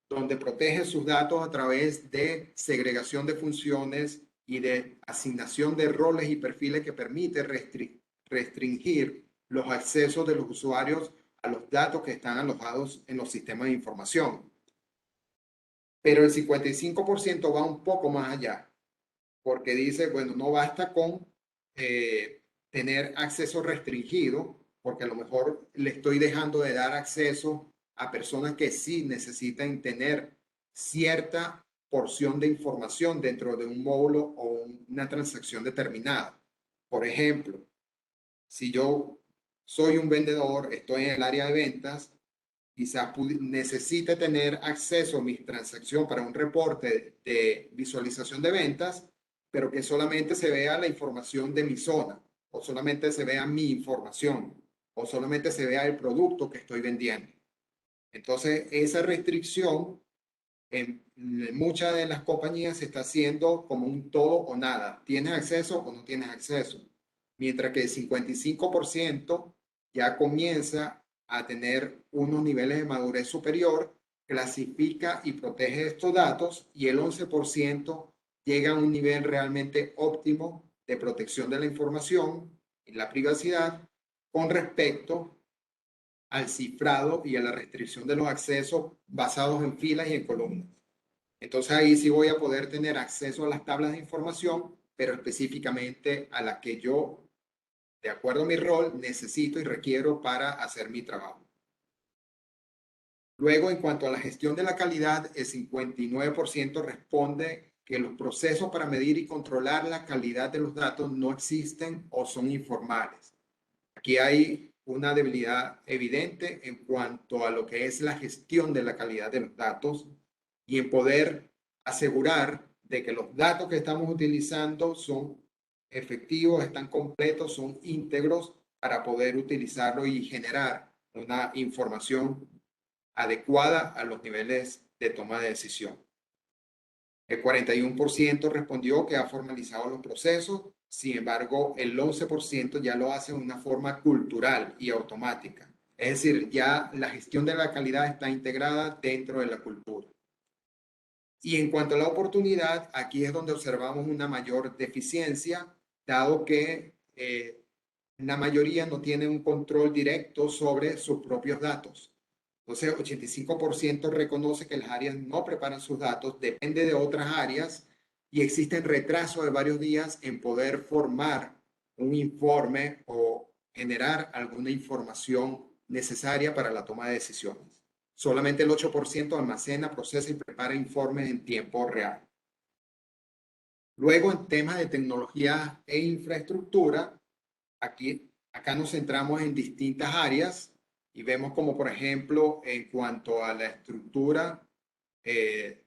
donde protege sus datos a través de segregación de funciones y de asignación de roles y perfiles que permite restringir los accesos de los usuarios a los datos que están alojados en los sistemas de información. Pero el 55% va un poco más allá, porque dice, bueno, no basta con tener acceso restringido, porque a lo mejor le estoy dejando de dar acceso a personas que sí necesitan tener cierta porción de información dentro de un módulo o una transacción determinada. Por ejemplo, si yo soy un vendedor, estoy en el área de ventas, quizás necesite tener acceso a mi transacción para un reporte de visualización de ventas, pero que solamente se vea la información de mi zona, o solamente se vea mi información, o solamente se vea el producto que estoy vendiendo. Entonces, esa restricción en muchas de las compañías se está haciendo como un todo o nada. ¿Tienes acceso o no tienes acceso? Mientras que el 55% ya comienza a tener unos niveles de madurez superior, clasifica y protege estos datos, y el 11% llega a un nivel realmente óptimo de protección de la información y la privacidad con respecto al cifrado y a la restricción de los accesos basados en filas y en columnas. Entonces ahí sí voy a poder tener acceso a las tablas de información, pero específicamente a las que yo, de acuerdo a mi rol, necesito y requiero para hacer mi trabajo. Luego, en cuanto a la gestión de la calidad, el 59% responde que los procesos para medir y controlar la calidad de los datos no existen o son informales. Aquí hay una debilidad evidente en cuanto a lo que es la gestión de la calidad de los datos y en poder asegurar de que los datos que estamos utilizando son efectivos, están completos, son íntegros para poder utilizarlo y generar una información adecuada a los niveles de toma de decisión. El 41% respondió que ha formalizado los procesos, sin embargo, el 11% ya lo hace de una forma cultural y automática. Es decir, ya la gestión de la calidad está integrada dentro de la cultura. Y en cuanto a la oportunidad, aquí es donde observamos una mayor deficiencia, dado que la mayoría no tiene un control directo sobre sus propios datos. Entonces, 85% reconoce que las áreas no preparan sus datos, depende de otras áreas y existen retrasos de varios días en poder formar un informe o generar alguna información necesaria para la toma de decisiones. Solamente el 8% almacena, procesa y prepara informes en tiempo real. Luego, en temas de tecnología e infraestructura, acá nos centramos en distintas áreas y vemos como, por ejemplo, en cuanto a la estructura de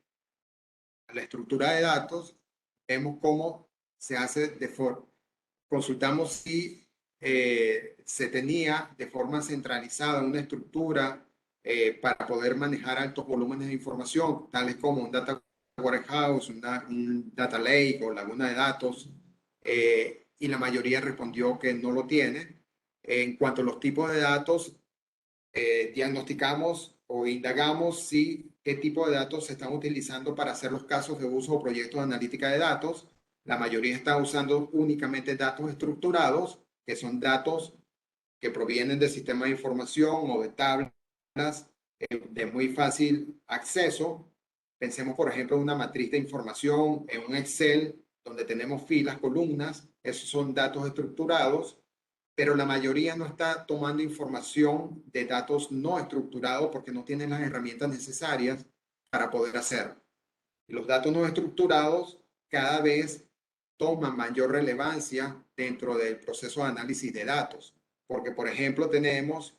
datos, vemos cómo se hace de forma. Consultamos si se tenía de forma centralizada una estructura para poder manejar altos volúmenes de información, tales como un data warehouse, un data lake o laguna de datos, y la mayoría respondió que no lo tiene. En cuanto a los tipos de datos, diagnosticamos o indagamos qué tipo de datos se están utilizando para hacer los casos de uso o proyectos de analítica de datos. La mayoría está usando únicamente datos estructurados, que son datos que provienen de sistemas de información o de tablas de muy fácil acceso. Pensemos, por ejemplo, en una matriz de información, en un Excel, donde tenemos filas, columnas. Esos son datos estructurados, pero la mayoría no está tomando información de datos no estructurados porque no tienen las herramientas necesarias para poder hacerlo. Los datos no estructurados cada vez toman mayor relevancia dentro del proceso de análisis de datos, porque, por ejemplo, tenemos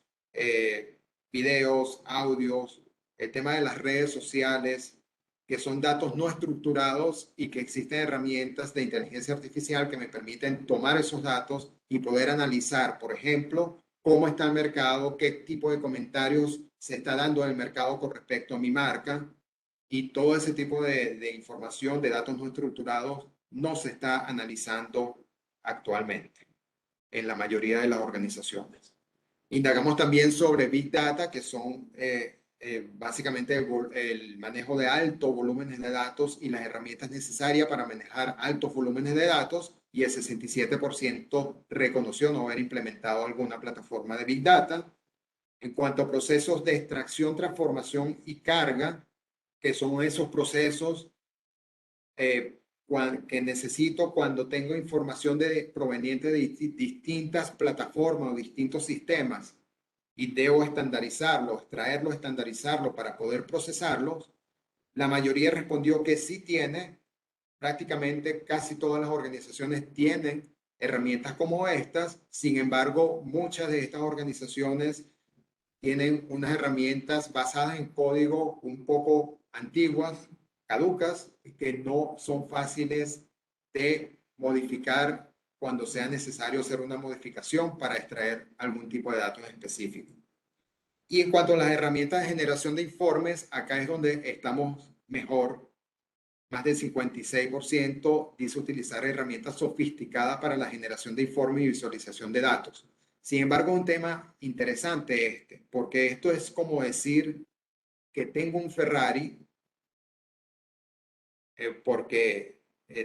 videos, audios, el tema de las redes sociales, que son datos no estructurados y que existen herramientas de inteligencia artificial que me permiten tomar esos datos y poder analizar, por ejemplo, cómo está el mercado, qué tipo de comentarios se está dando en el mercado con respecto a mi marca, y todo ese tipo de información, de datos no estructurados, no se está analizando actualmente en la mayoría de las organizaciones. Indagamos también sobre Big Data, que son básicamente el manejo de altos volúmenes de datos y las herramientas necesarias para manejar altos volúmenes de datos, y el 67% reconoció no haber implementado alguna plataforma de Big Data. En cuanto a procesos de extracción, transformación y carga, que son esos procesos que necesito cuando tengo información proveniente de distintas plataformas o distintos sistemas y debo estandarizarlos, extraerlos, estandarizarlos para poder procesarlos. La mayoría respondió que sí tiene. Prácticamente casi todas las organizaciones tienen herramientas como estas. Sin embargo, muchas de estas organizaciones tienen unas herramientas basadas en código un poco antiguas, caducas, y que no son fáciles de modificar cuando sea necesario hacer una modificación para extraer algún tipo de datos específico. Y en cuanto a las herramientas de generación de informes, acá es donde estamos mejor. Más del 56% dice utilizar herramientas sofisticadas para la generación de informes y visualización de datos. Sin embargo, un tema interesante porque esto es como decir que tengo un Ferrari porque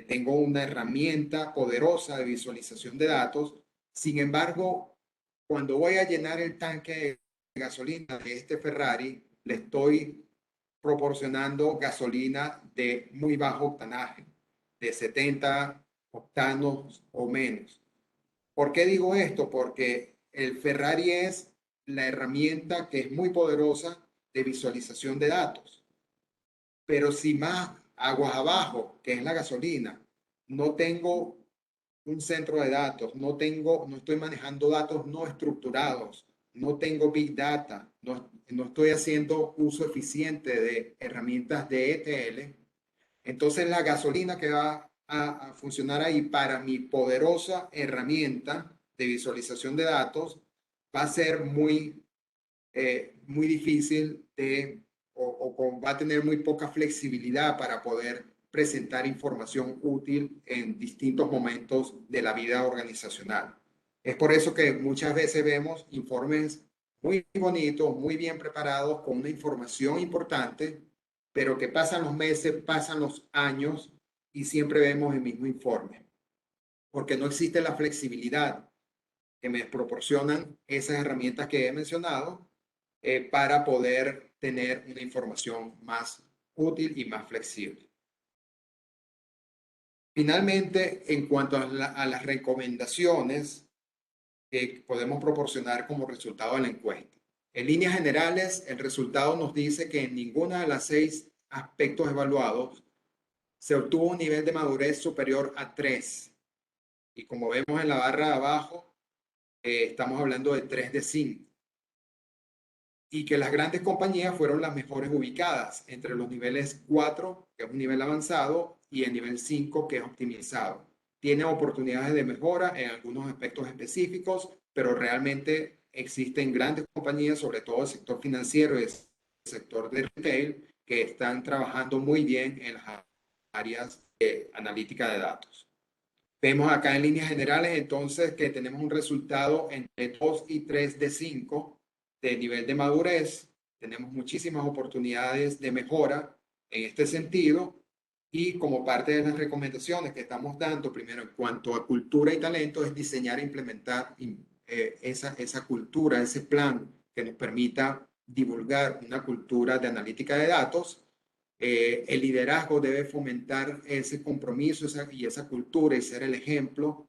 tengo una herramienta poderosa de visualización de datos. Sin embargo, cuando voy a llenar el tanque de gasolina de este Ferrari, le estoy proporcionando gasolina de muy bajo octanaje, de 70 octanos o menos. ¿Por qué digo esto? Porque el Ferrari es la herramienta que es muy poderosa de visualización de datos. Pero si más aguas abajo, que es la gasolina, no tengo un centro de datos, no estoy manejando datos no estructurados, no tengo Big Data, no estoy haciendo uso eficiente de herramientas de ETL, entonces la gasolina que va a funcionar ahí para mi poderosa herramienta de visualización de datos va a ser muy difícil va a tener muy poca flexibilidad para poder presentar información útil en distintos momentos de la vida organizacional. Es por eso que muchas veces vemos informes muy bonitos, muy bien preparados, con una información importante, pero que pasan los meses, pasan los años y siempre vemos el mismo informe, porque no existe la flexibilidad que me proporcionan esas herramientas que he mencionado para poder tener una información más útil y más flexible. Finalmente, en cuanto a las recomendaciones que podemos proporcionar como resultado de la encuesta. En líneas generales, el resultado nos dice que en ninguna de las 6 aspectos evaluados se obtuvo un nivel de madurez superior a 3. Y como vemos en la barra de abajo, estamos hablando de 3 de 5. Y que las grandes compañías fueron las mejores ubicadas entre los niveles 4, que es un nivel avanzado, y el nivel 5, que es optimizado. Tiene oportunidades de mejora en algunos aspectos específicos, pero realmente existen grandes compañías, sobre todo el sector financiero y el sector de retail, que están trabajando muy bien en las áreas de analítica de datos. Vemos acá en líneas generales entonces que tenemos un resultado entre 2 y 3 de 5 de nivel de madurez. Tenemos muchísimas oportunidades de mejora en este sentido, y como parte de las recomendaciones que estamos dando, primero en cuanto a cultura y talento, es diseñar e implementar esa cultura, ese plan que nos permita divulgar una cultura de analítica de datos. El liderazgo debe fomentar ese compromiso y esa cultura y ser el ejemplo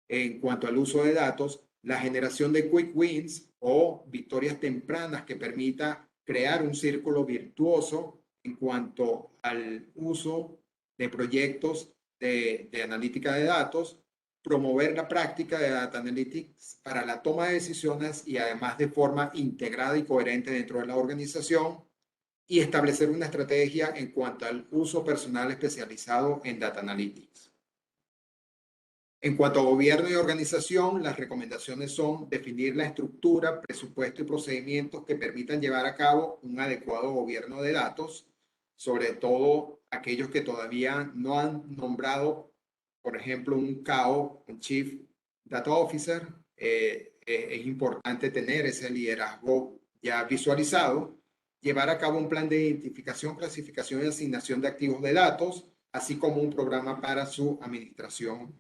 en cuanto al uso de datos. La generación de quick wins o victorias tempranas que permita crear un círculo virtuoso en cuanto al uso de proyectos de analítica de datos. Promover la práctica de data analytics para la toma de decisiones y además de forma integrada y coherente dentro de la organización, y establecer una estrategia en cuanto al uso personal especializado en Data Analytics. En cuanto a gobierno y organización, las recomendaciones son definir la estructura, presupuesto y procedimientos que permitan llevar a cabo un adecuado gobierno de datos, sobre todo aquellos que todavía no han nombrado, por ejemplo, un CAO, un Chief Data Officer. Es importante tener ese liderazgo ya visualizado, llevar a cabo un plan de identificación, clasificación y asignación de activos de datos, así como un programa para su administración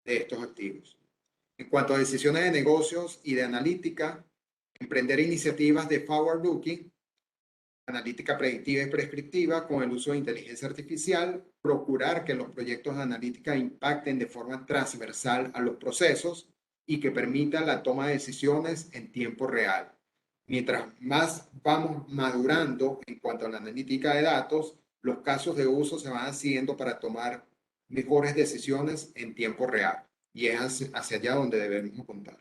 de estos activos. En cuanto a decisiones de negocios y de analítica, emprender iniciativas de forward-looking, analítica predictiva y prescriptiva con el uso de inteligencia artificial, procurar que los proyectos de analítica impacten de forma transversal a los procesos y que permitan la toma de decisiones en tiempo real. Mientras más vamos madurando en cuanto a la analítica de datos, los casos de uso se van haciendo para tomar mejores decisiones en tiempo real. Y es hacia allá donde debemos apuntar.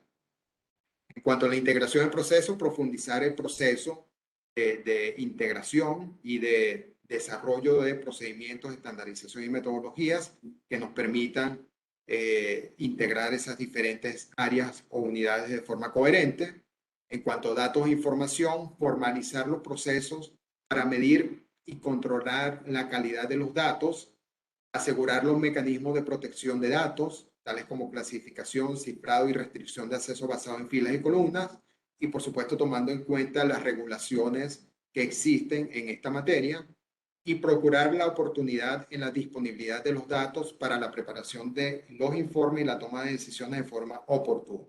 En cuanto a la integración del proceso, profundizar el proceso de integración y de desarrollo de procedimientos, estandarización y metodologías que nos permitan integrar esas diferentes áreas o unidades de forma coherente. En cuanto a datos e información, formalizar los procesos para medir y controlar la calidad de los datos, asegurar los mecanismos de protección de datos, tales como clasificación, cifrado y restricción de acceso basado en filas y columnas, y por supuesto tomando en cuenta las regulaciones que existen en esta materia, y procurar la oportunidad en la disponibilidad de los datos para la preparación de los informes y la toma de decisiones de forma oportuna.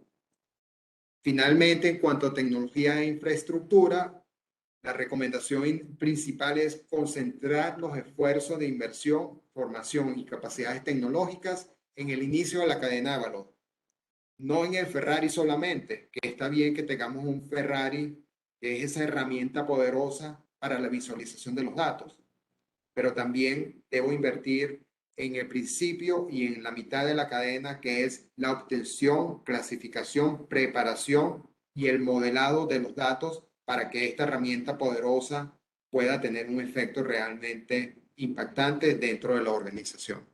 Finalmente, en cuanto a tecnología e infraestructura, la recomendación principal es concentrar los esfuerzos de inversión, formación y capacidades tecnológicas en el inicio de la cadena de valor. No en el Ferrari solamente, que está bien que tengamos un Ferrari, que es esa herramienta poderosa para la visualización de los datos, pero también debo invertir en el principio y en la mitad de la cadena, que es la obtención, clasificación, preparación y el modelado de los datos para que esta herramienta poderosa pueda tener un efecto realmente impactante dentro de la organización.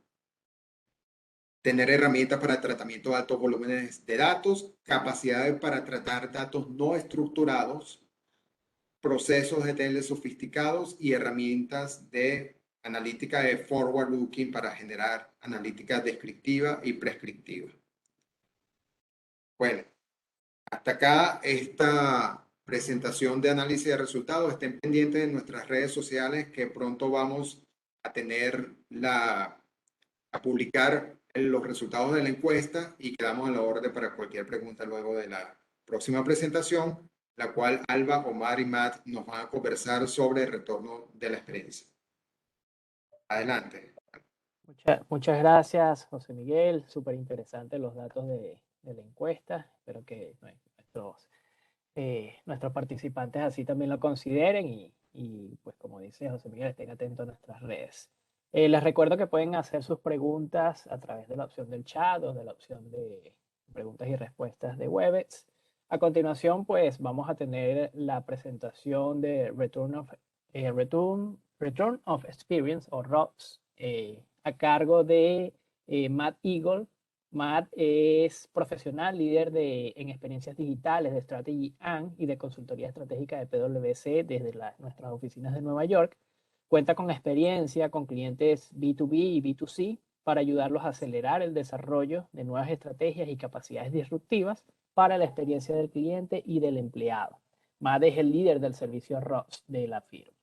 Tener herramientas para tratamiento de altos volúmenes de datos, capacidades para tratar datos no estructurados, procesos de TL sofisticados y herramientas de analítica de forward looking para generar analítica descriptiva y prescriptiva. Bueno, hasta acá esta presentación de análisis de resultados. Estén pendientes de nuestras redes sociales, que pronto vamos a tener a publicar los resultados de la encuesta, y quedamos a la orden para cualquier pregunta luego de la próxima presentación, la cual Alba, Omar y Matt nos van a conversar sobre el retorno de la experiencia. Adelante. Muchas gracias, José Miguel. Súper interesantes los datos de la encuesta. Espero que nuestros participantes así también lo consideren y pues como dice José Miguel, estén atentos a nuestras redes. Les recuerdo que pueden hacer sus preguntas a través de la opción del chat o de la opción de preguntas y respuestas de Webex. A continuación, pues vamos a tener la presentación de Return of Experience o ROX a cargo de Matt Eagle. Matt es profesional, líder en experiencias digitales de Strategy y de consultoría estratégica de PwC desde nuestras oficinas de Nueva York. Cuenta con experiencia con clientes B2B y B2C para ayudarlos a acelerar el desarrollo de nuevas estrategias y capacidades disruptivas para la experiencia del cliente y del empleado. Matt es el líder del servicio ROX de la firma.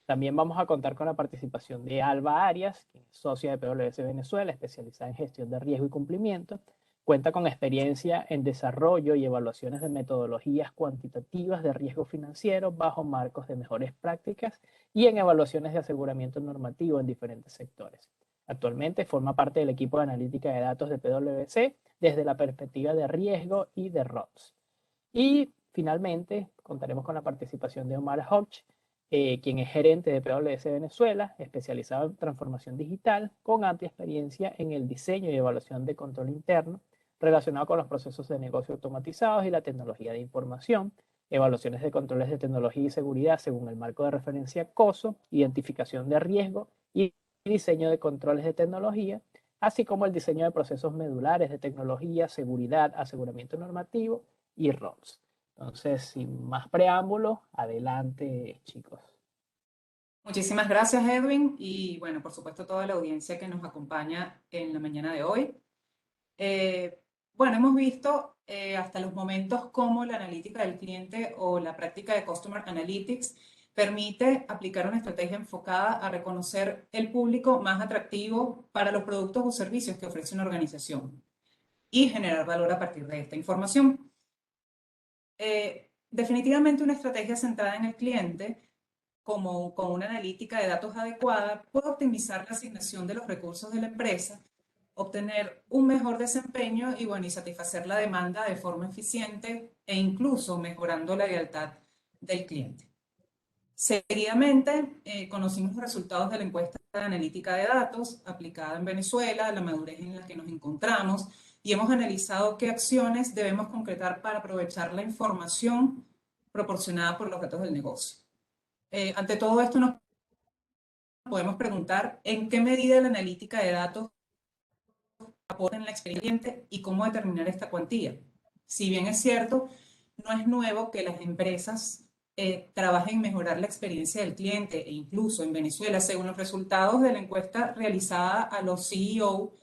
También vamos a contar con la participación de Alba Arias, quien es socia de PwC Venezuela, especializada en gestión de riesgo y cumplimiento. Cuenta con experiencia en desarrollo y evaluaciones de metodologías cuantitativas de riesgo financiero bajo marcos de mejores prácticas y en evaluaciones de aseguramiento normativo en diferentes sectores. Actualmente forma parte del equipo de analítica de datos de PwC desde la perspectiva de riesgo y de ROX. Y finalmente contaremos con la participación de Omar Hodge, quien es gerente de PwC Venezuela, especializado en transformación digital, con amplia experiencia en el diseño y evaluación de control interno relacionado con los procesos de negocio automatizados y la tecnología de información, evaluaciones de controles de tecnología y seguridad según el marco de referencia COSO, identificación de riesgo y diseño de controles de tecnología, así como el diseño de procesos medulares de tecnología, seguridad, aseguramiento normativo y ROLS. Entonces, sin más preámbulos, adelante, chicos. Muchísimas gracias, Edwin, y bueno, por supuesto, toda la audiencia que nos acompaña en la mañana de hoy. Bueno, hemos visto hasta los momentos cómo la analítica del cliente o la práctica de Customer Analytics permite aplicar una estrategia enfocada a reconocer el público más atractivo para los productos o servicios que ofrece una organización y generar valor a partir de esta información. Definitivamente una estrategia centrada en el cliente, como con una analítica de datos adecuada, puede optimizar la asignación de los recursos de la empresa, obtener un mejor desempeño y, bueno, y satisfacer la demanda de forma eficiente e incluso mejorando la lealtad del cliente. Seguidamente, conocimos los resultados de la encuesta de analítica de datos aplicada en Venezuela, la madurez en la que nos encontramos, y hemos analizado qué acciones debemos concretar para aprovechar la información proporcionada por los datos del negocio. Ante todo esto, nos podemos preguntar en qué medida la analítica de datos aporta en la experiencia y cómo determinar esta cuantía. Si bien es cierto, no es nuevo que las empresas trabajen en mejorar la experiencia del cliente, e incluso en Venezuela, según los resultados de la encuesta realizada a los CEO,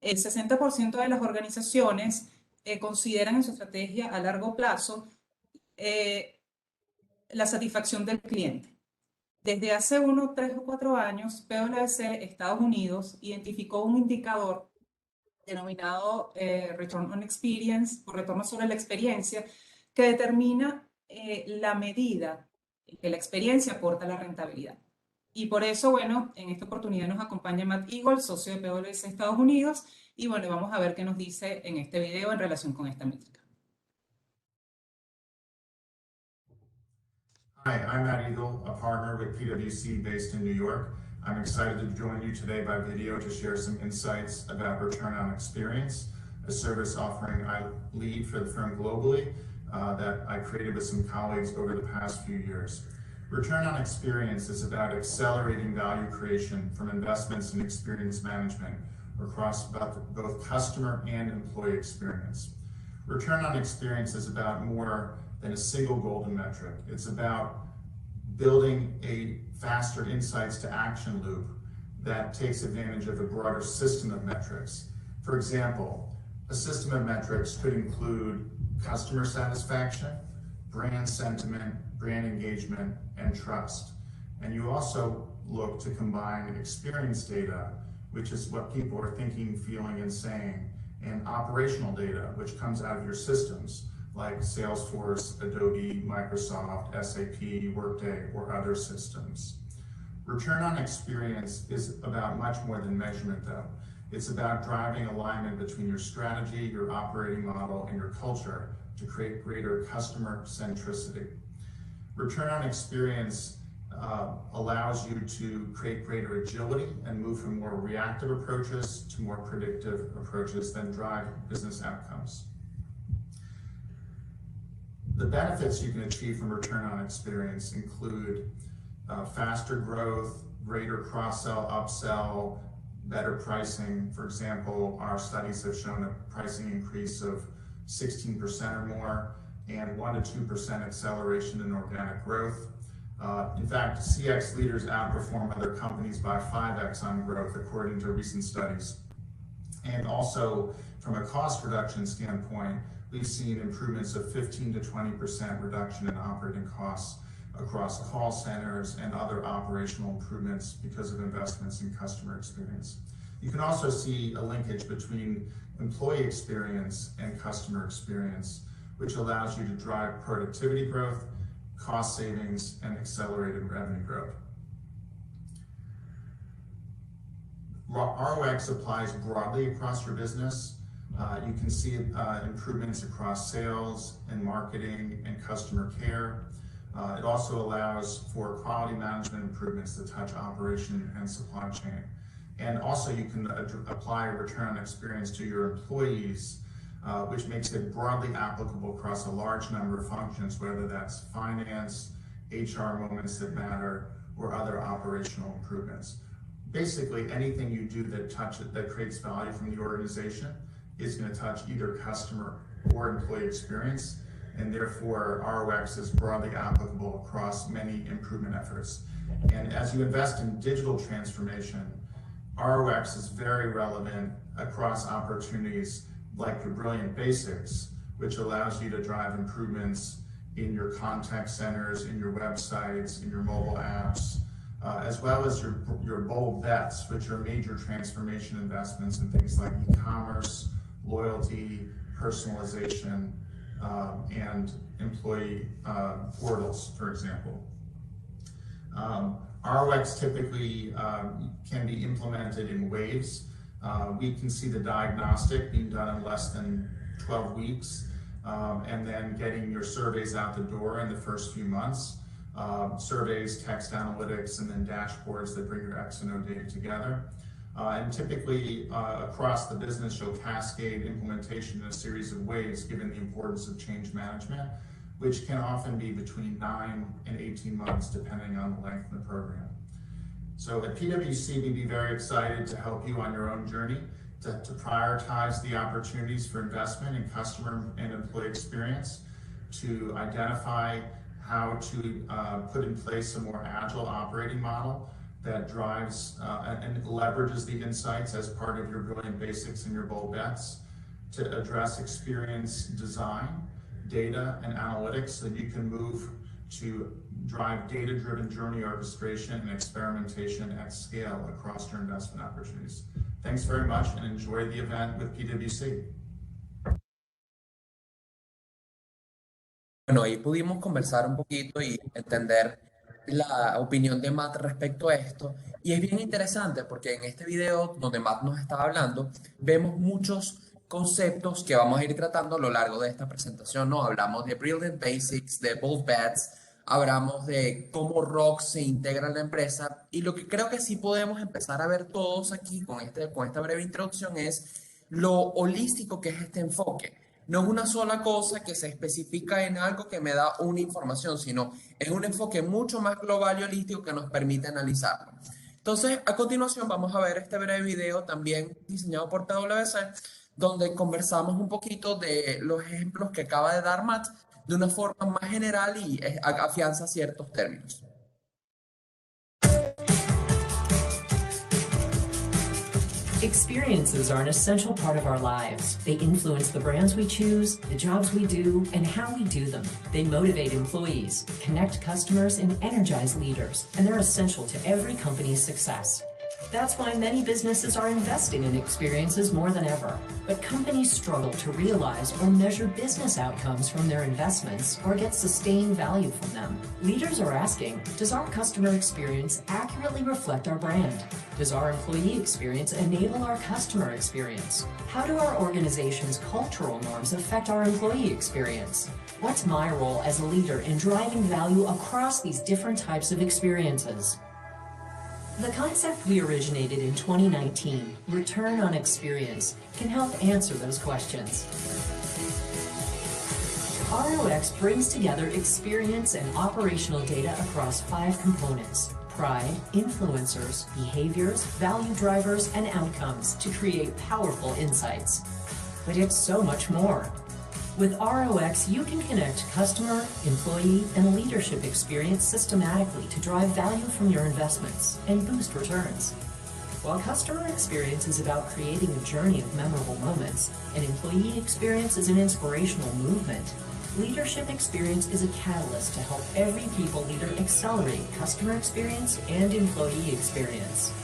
el 60% de las organizaciones consideran en su estrategia a largo plazo la satisfacción del cliente. Desde hace 1, 3 o 4 años, PwC Estados Unidos identificó un indicador denominado Return on Experience, o retorno sobre la experiencia, que determina la medida que la experiencia aporta a la rentabilidad. Y por eso, bueno, en esta oportunidad nos acompaña Matt Eagle, socio de PwC Estados Unidos, y bueno, vamos a ver qué nos dice en este video en relación con esta métrica. Hi, I'm Matt Eagle, a partner with PwC based in New York. I'm excited to join you today by video to share some insights about return on experience, a service offering I lead for the firm globally that I created with some colleagues over the past few years. Return on experience is about accelerating value creation from investments in experience management across both customer and employee experience. Return on experience is about more than a single golden metric. It's about building a faster insights to action loop that takes advantage of a broader system of metrics. For example, a system of metrics could include customer satisfaction, brand sentiment, brand engagement, and trust. And you also look to combine experience data, which is what people are thinking, feeling, and saying, and operational data, which comes out of your systems, like Salesforce, Adobe, Microsoft, SAP, Workday, or other systems. Return on experience is about much more than measurement, though. It's about driving alignment between your strategy, your operating model, and your culture to create greater customer centricity. Return on experience allows you to create greater agility and move from more reactive approaches to more predictive approaches that drive business outcomes. The benefits you can achieve from return on experience include faster growth, greater cross-sell, upsell, better pricing. For example, our studies have shown a pricing increase of 16% or more and 1 to 2% acceleration in organic growth. In fact, CX leaders outperform other companies by 5x on growth, according to recent studies. And also, from a cost reduction standpoint, we've seen improvements of 15 to 20% reduction in operating costs across call centers and other operational improvements because of investments in customer experience. You can also see a linkage between employee experience and customer experience, which allows you to drive productivity growth, cost savings, and accelerated revenue growth. ROX applies broadly across your business. You can see improvements across sales and marketing and customer care. It also allows for quality management improvements that touch operation and supply chain. And also you can apply a return on experience to your employees, which makes it broadly applicable across a large number of functions, whether that's finance, HR moments that matter, or other operational improvements. basically anything you do that creates value from the organization is going to touch either customer or employee experience, and therefore ROX is broadly applicable across many improvement efforts. And as you invest in digital transformation, ROX is very relevant across opportunities like your Brilliant Basics, which allows you to drive improvements in your contact centers, in your websites, in your mobile apps, as well as your bold bets, which are major transformation investments in things like e-commerce, loyalty, personalization, and employee portals, for example. ROX typically can be implemented in waves. We can see the diagnostic being done in less than 12 weeks, and then getting your surveys out the door in the first few months. Surveys, text analytics, and then dashboards that bring your X and O data together. And typically across the business, you'll cascade implementation in a series of ways given the importance of change management, which can often be between 9 and 18 months depending on the length of the program. So at PwC, we'd be very excited to help you on your own journey to prioritize the opportunities for investment in customer and employee experience, to identify how to put in place a more agile operating model that drives and leverages the insights as part of your Brilliant Basics and your bold bets, to address experience design, data, and analytics so you can move to drive data-driven journey orchestration and experimentation at scale across your investment opportunities. Thanks very much and enjoy the event with PwC. Bueno, ahí pudimos conversar un poquito y entender la opinión de Matt respecto a esto. Y es bien interesante porque en este video donde Matt nos estaba hablando, vemos muchos conceptos que vamos a ir tratando a lo largo de esta presentación, ¿no? Hablamos de Brilliant Basics, de Bold Bets, hablamos de cómo ROX se integra en la empresa, y lo que creo que sí podemos empezar a ver todos aquí con esta breve introducción es lo holístico que es este enfoque. No es una sola cosa que se especifica en algo que me da una información, sino es un enfoque mucho más global y holístico que nos permite analizarlo. Entonces, a continuación vamos a ver este breve video también diseñado por PwC, donde conversamos un poquito de los ejemplos que acaba de dar Matt de una forma más general y afianza ciertos términos. Experiences are an essential part of our lives. They influence the brands we choose, the jobs we do, and how we do them. They motivate employees, connect customers, and energize leaders, and they're essential to every company's success. That's why many businesses are investing in experiences more than ever. But companies struggle to realize or measure business outcomes from their investments or get sustained value from them. Leaders are asking, does our customer experience accurately reflect our brand? Does our employee experience enable our customer experience? How do our organization's cultural norms affect our employee experience? What's my role as a leader in driving value across these different types of experiences? The concept we originated in 2019, Return on Experience, can help answer those questions. ROX brings together experience and operational data across 5 components: pride, influencers, behaviors, value drivers, and outcomes to create powerful insights. But it's so much more. With ROX, you can connect customer, employee, and leadership experience systematically to drive value from your investments and boost returns. While customer experience is about creating a journey of memorable moments, and employee experience is an inspirational movement, leadership experience is a catalyst to help every people leader accelerate customer experience and employee experience.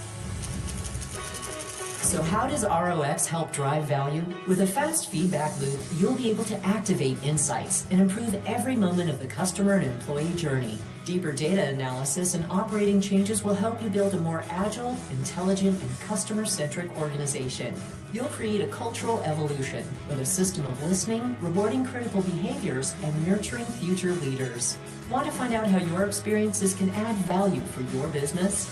So how does ROX help drive value? With a fast feedback loop, you'll be able to activate insights and improve every moment of the customer and employee journey. Deeper data analysis and operating changes will help you build a more agile, intelligent, and customer-centric organization. You'll create a cultural evolution with a system of listening, rewarding critical behaviors, and nurturing future leaders. Want to find out how your experiences can add value for your business?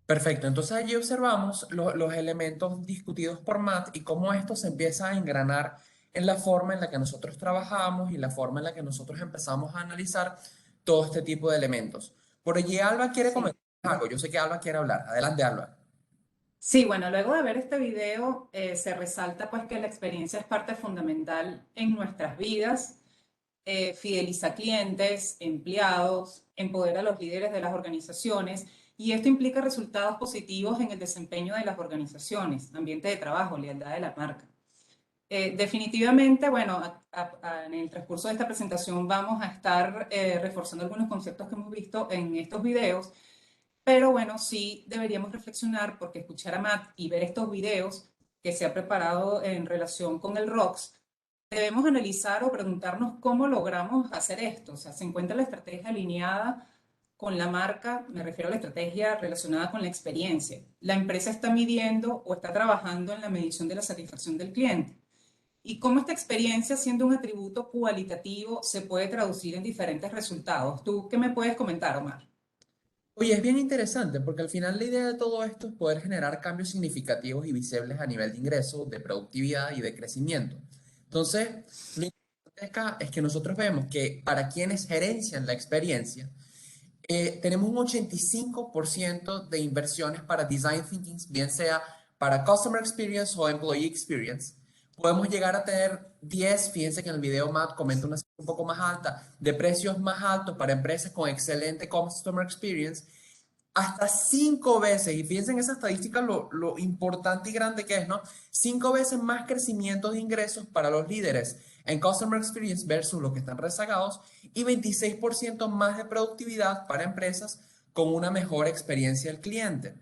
Perfecto, entonces allí observamos los elementos discutidos por Matt y cómo esto se empieza a engranar en la forma en la que nosotros trabajamos y la forma en la que nosotros empezamos a analizar todo este tipo de elementos. Por allí Alba quiere Sí. comentar algo, yo sé que Alba quiere hablar. Adelante, Alba. Sí, bueno, luego de ver este video, se resalta pues que la experiencia es parte fundamental en nuestras vidas, fideliza clientes, empleados, empodera a los líderes de las organizaciones y esto implica resultados positivos en el desempeño de las organizaciones, ambiente de trabajo, lealtad de la marca. Definitivamente, bueno, en el transcurso de esta presentación vamos a estar reforzando algunos conceptos que hemos visto en estos videos, pero bueno, sí deberíamos reflexionar porque escuchar a Matt y ver estos videos que se ha preparado en relación con el ROX, debemos analizar o preguntarnos cómo logramos hacer esto. O sea, ¿se encuentra la estrategia alineada con la marca? Me refiero a la estrategia relacionada con la experiencia. ¿La empresa está midiendo o está trabajando en la medición de la satisfacción del cliente? ¿Y cómo esta experiencia, siendo un atributo cualitativo, se puede traducir en diferentes resultados? ¿Tú qué me puedes comentar, Omar? Oye, es bien interesante porque al final la idea de todo esto es poder generar cambios significativos y visibles a nivel de ingreso, de productividad y de crecimiento. Entonces, lo importante acá es que nosotros vemos que para quienes gerencian la experiencia, tenemos un 85% de inversiones para design thinking, bien sea para customer experience o employee experience. Podemos llegar a tener 10, fíjense que en el video Matt comenta una cifra un poco más alta, de precios más altos para empresas con excelente customer experience, hasta 5 veces, y fíjense en esa estadística lo importante y grande que es, ¿no? 5 veces más crecimiento de ingresos para los líderes en Customer Experience versus los que están rezagados y 26% más de productividad para empresas con una mejor experiencia del cliente.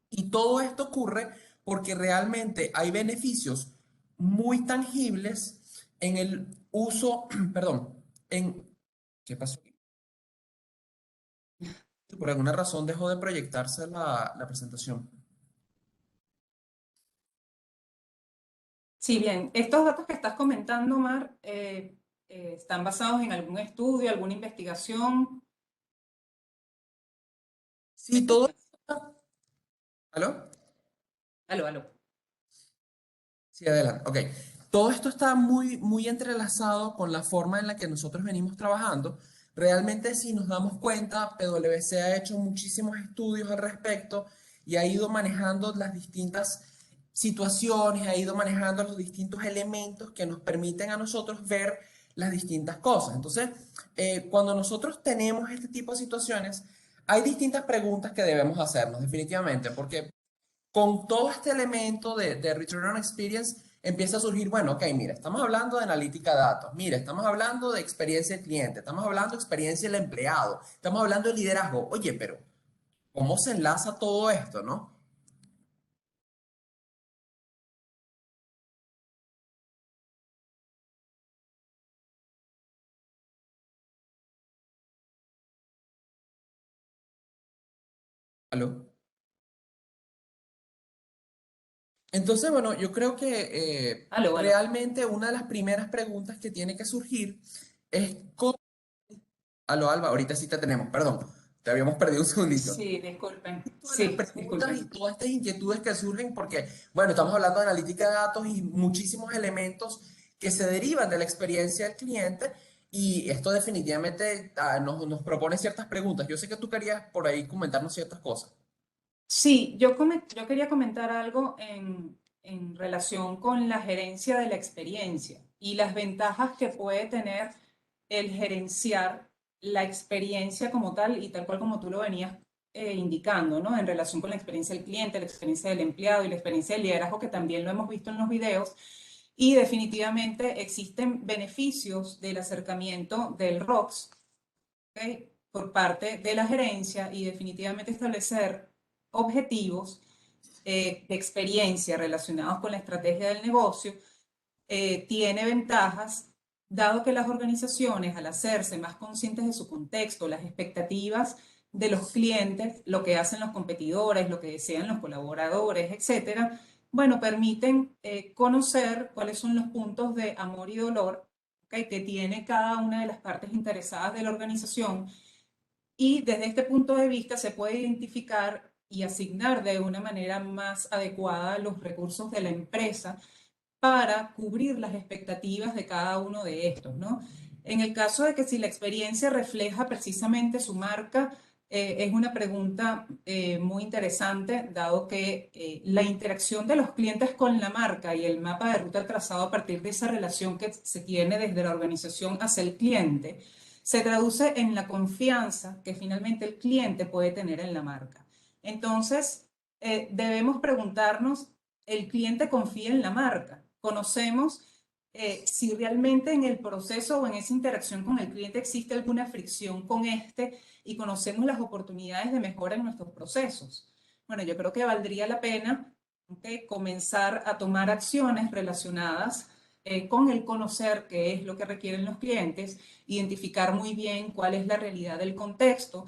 Y todo esto ocurre porque realmente hay beneficios muy tangibles en el uso, perdón, en... ¿Qué pasó? Por alguna razón dejó de proyectarse la presentación. Sí, bien, estos datos que estás comentando, Omar, ¿están basados en algún estudio, alguna investigación? ¿Me Sí, todo... escuchas? ¿Aló? Aló, aló. Sí, adelante. Ok. Todo esto está muy, muy entrelazado con la forma en la que nosotros venimos trabajando. Realmente, si nos damos cuenta, PwC ha hecho muchísimos estudios al respecto y ha ido manejando las distintas situaciones, ha ido manejando los distintos elementos que nos permiten a nosotros ver las distintas cosas. Entonces, cuando nosotros tenemos este tipo de situaciones, hay distintas preguntas que debemos hacernos, definitivamente, porque con todo este elemento de Return on Experience empieza a surgir, bueno, ok, mira, estamos hablando de analítica de datos, mira, estamos hablando de experiencia del cliente, estamos hablando de experiencia del empleado, estamos hablando de liderazgo. Oye, pero ¿cómo se enlaza todo esto, no? ¿Aló? Entonces, bueno, yo creo que Aló, aló. realmente una de las primeras preguntas que tiene que surgir es cómo... Aló, Alba, ahorita sí te tenemos, perdón, te habíamos perdido un segundito. Sí, disculpen. Todas las Sí, preguntas y disculpen. todas estas inquietudes que surgen porque, bueno, estamos hablando de analítica de datos y muchísimos elementos que se derivan de la experiencia del cliente y esto definitivamente nos propone ciertas preguntas. Yo sé que tú querías por ahí comentarnos ciertas cosas. Sí, yo quería comentar algo en relación con la gerencia de la experiencia y las ventajas que puede tener el gerenciar la experiencia como tal y tal cual como tú lo venías indicando, ¿no? En relación con la experiencia del cliente, la experiencia del empleado y la experiencia del liderazgo, que también lo hemos visto en los videos. Y definitivamente existen beneficios del acercamiento del ROX, ¿ok? Por parte de la gerencia y definitivamente establecer objetivos de experiencia relacionados con la estrategia del negocio tiene ventajas, dado que las organizaciones, al hacerse más conscientes de su contexto, las expectativas de los clientes, lo que hacen los competidores, lo que desean los colaboradores, etcétera, bueno, permiten conocer cuáles son los puntos de amor y dolor, ¿okay?, que tiene cada una de las partes interesadas de la organización y desde este punto de vista se puede identificar y asignar de una manera más adecuada los recursos de la empresa para cubrir las expectativas de cada uno de estos, ¿no? En el caso de que si la experiencia refleja precisamente su marca, es una pregunta muy interesante, dado que la interacción de los clientes con la marca y el mapa de ruta trazado a partir de esa relación que se tiene desde la organización hacia el cliente, se traduce en la confianza que finalmente el cliente puede tener en la marca. Entonces, debemos preguntarnos, ¿el cliente confía en la marca? ¿Conocemos si realmente en el proceso o en esa interacción con el cliente existe alguna fricción con este y conocemos las oportunidades de mejora en nuestros procesos? Bueno, yo creo que valdría la pena comenzar a tomar acciones relacionadas con el conocer qué es lo que requieren los clientes, identificar muy bien cuál es la realidad del contexto.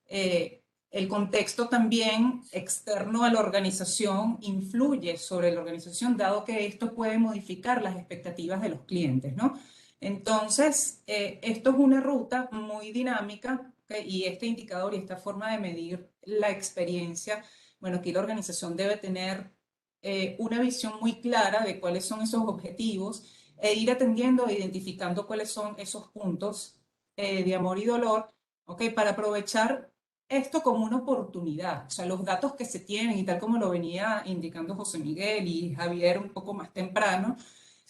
El contexto también externo a la organización influye sobre la organización, dado que esto puede modificar las expectativas de los clientes, ¿no? Entonces, esto es una ruta muy dinámica, ¿okay? Y este indicador y esta forma de medir la experiencia, bueno, aquí la organización debe tener una visión muy clara de cuáles son esos objetivos e ir atendiendo e identificando cuáles son esos puntos de amor y dolor, ¿okay? Para aprovechar esto como una oportunidad. O sea, los datos que se tienen y tal como lo venía indicando José Miguel y Javier un poco más temprano,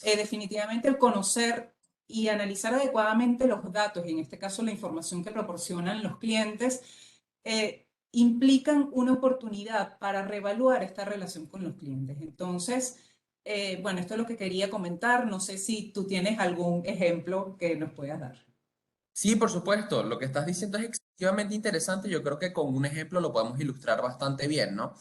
definitivamente el conocer y analizar adecuadamente los datos, y en este caso la información que proporcionan los clientes, implican una oportunidad para reevaluar esta relación con los clientes. Entonces, bueno, esto es lo que quería comentar. No sé si tú tienes algún ejemplo que nos puedas dar. Sí, por supuesto, lo que estás diciendo es excesivamente interesante. Yo creo que con un ejemplo lo podemos ilustrar bastante bien, ¿no?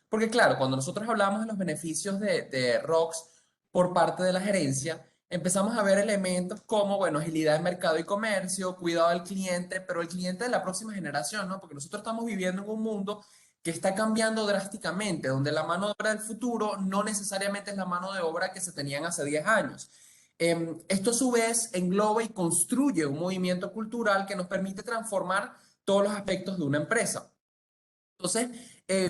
Porque claro, cuando nosotros hablamos de los beneficios de ROX por parte de la gerencia, empezamos a ver elementos como, bueno, agilidad de mercado y comercio, cuidado del cliente, pero el cliente de la próxima generación, ¿no? Porque nosotros estamos viviendo en un mundo que está cambiando drásticamente, donde la mano de obra del futuro no necesariamente es la mano de obra que se tenían hace 10 años. Esto a su vez engloba y construye un movimiento cultural que nos permite transformar todos los aspectos de una empresa. Entonces,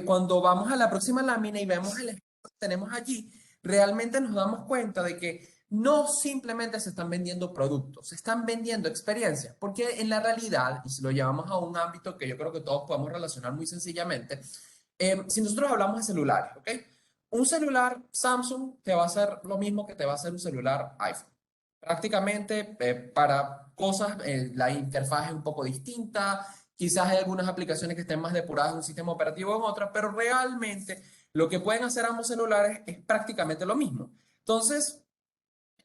cuando vamos a la próxima lámina y vemos el ejemplo que tenemos allí, realmente nos damos cuenta de que no simplemente se están vendiendo productos, se están vendiendo experiencias, porque en la realidad, y si lo llevamos a un ámbito que yo creo que todos podemos relacionar muy sencillamente, si nosotros hablamos de celulares, ¿ok? Un celular Samsung te va a hacer lo mismo que te va a hacer un celular iPhone. Prácticamente para cosas, la interfaz es un poco distinta, quizás hay algunas aplicaciones que estén más depuradas en un sistema operativo o en otra, pero realmente lo que pueden hacer ambos celulares es prácticamente lo mismo. Entonces,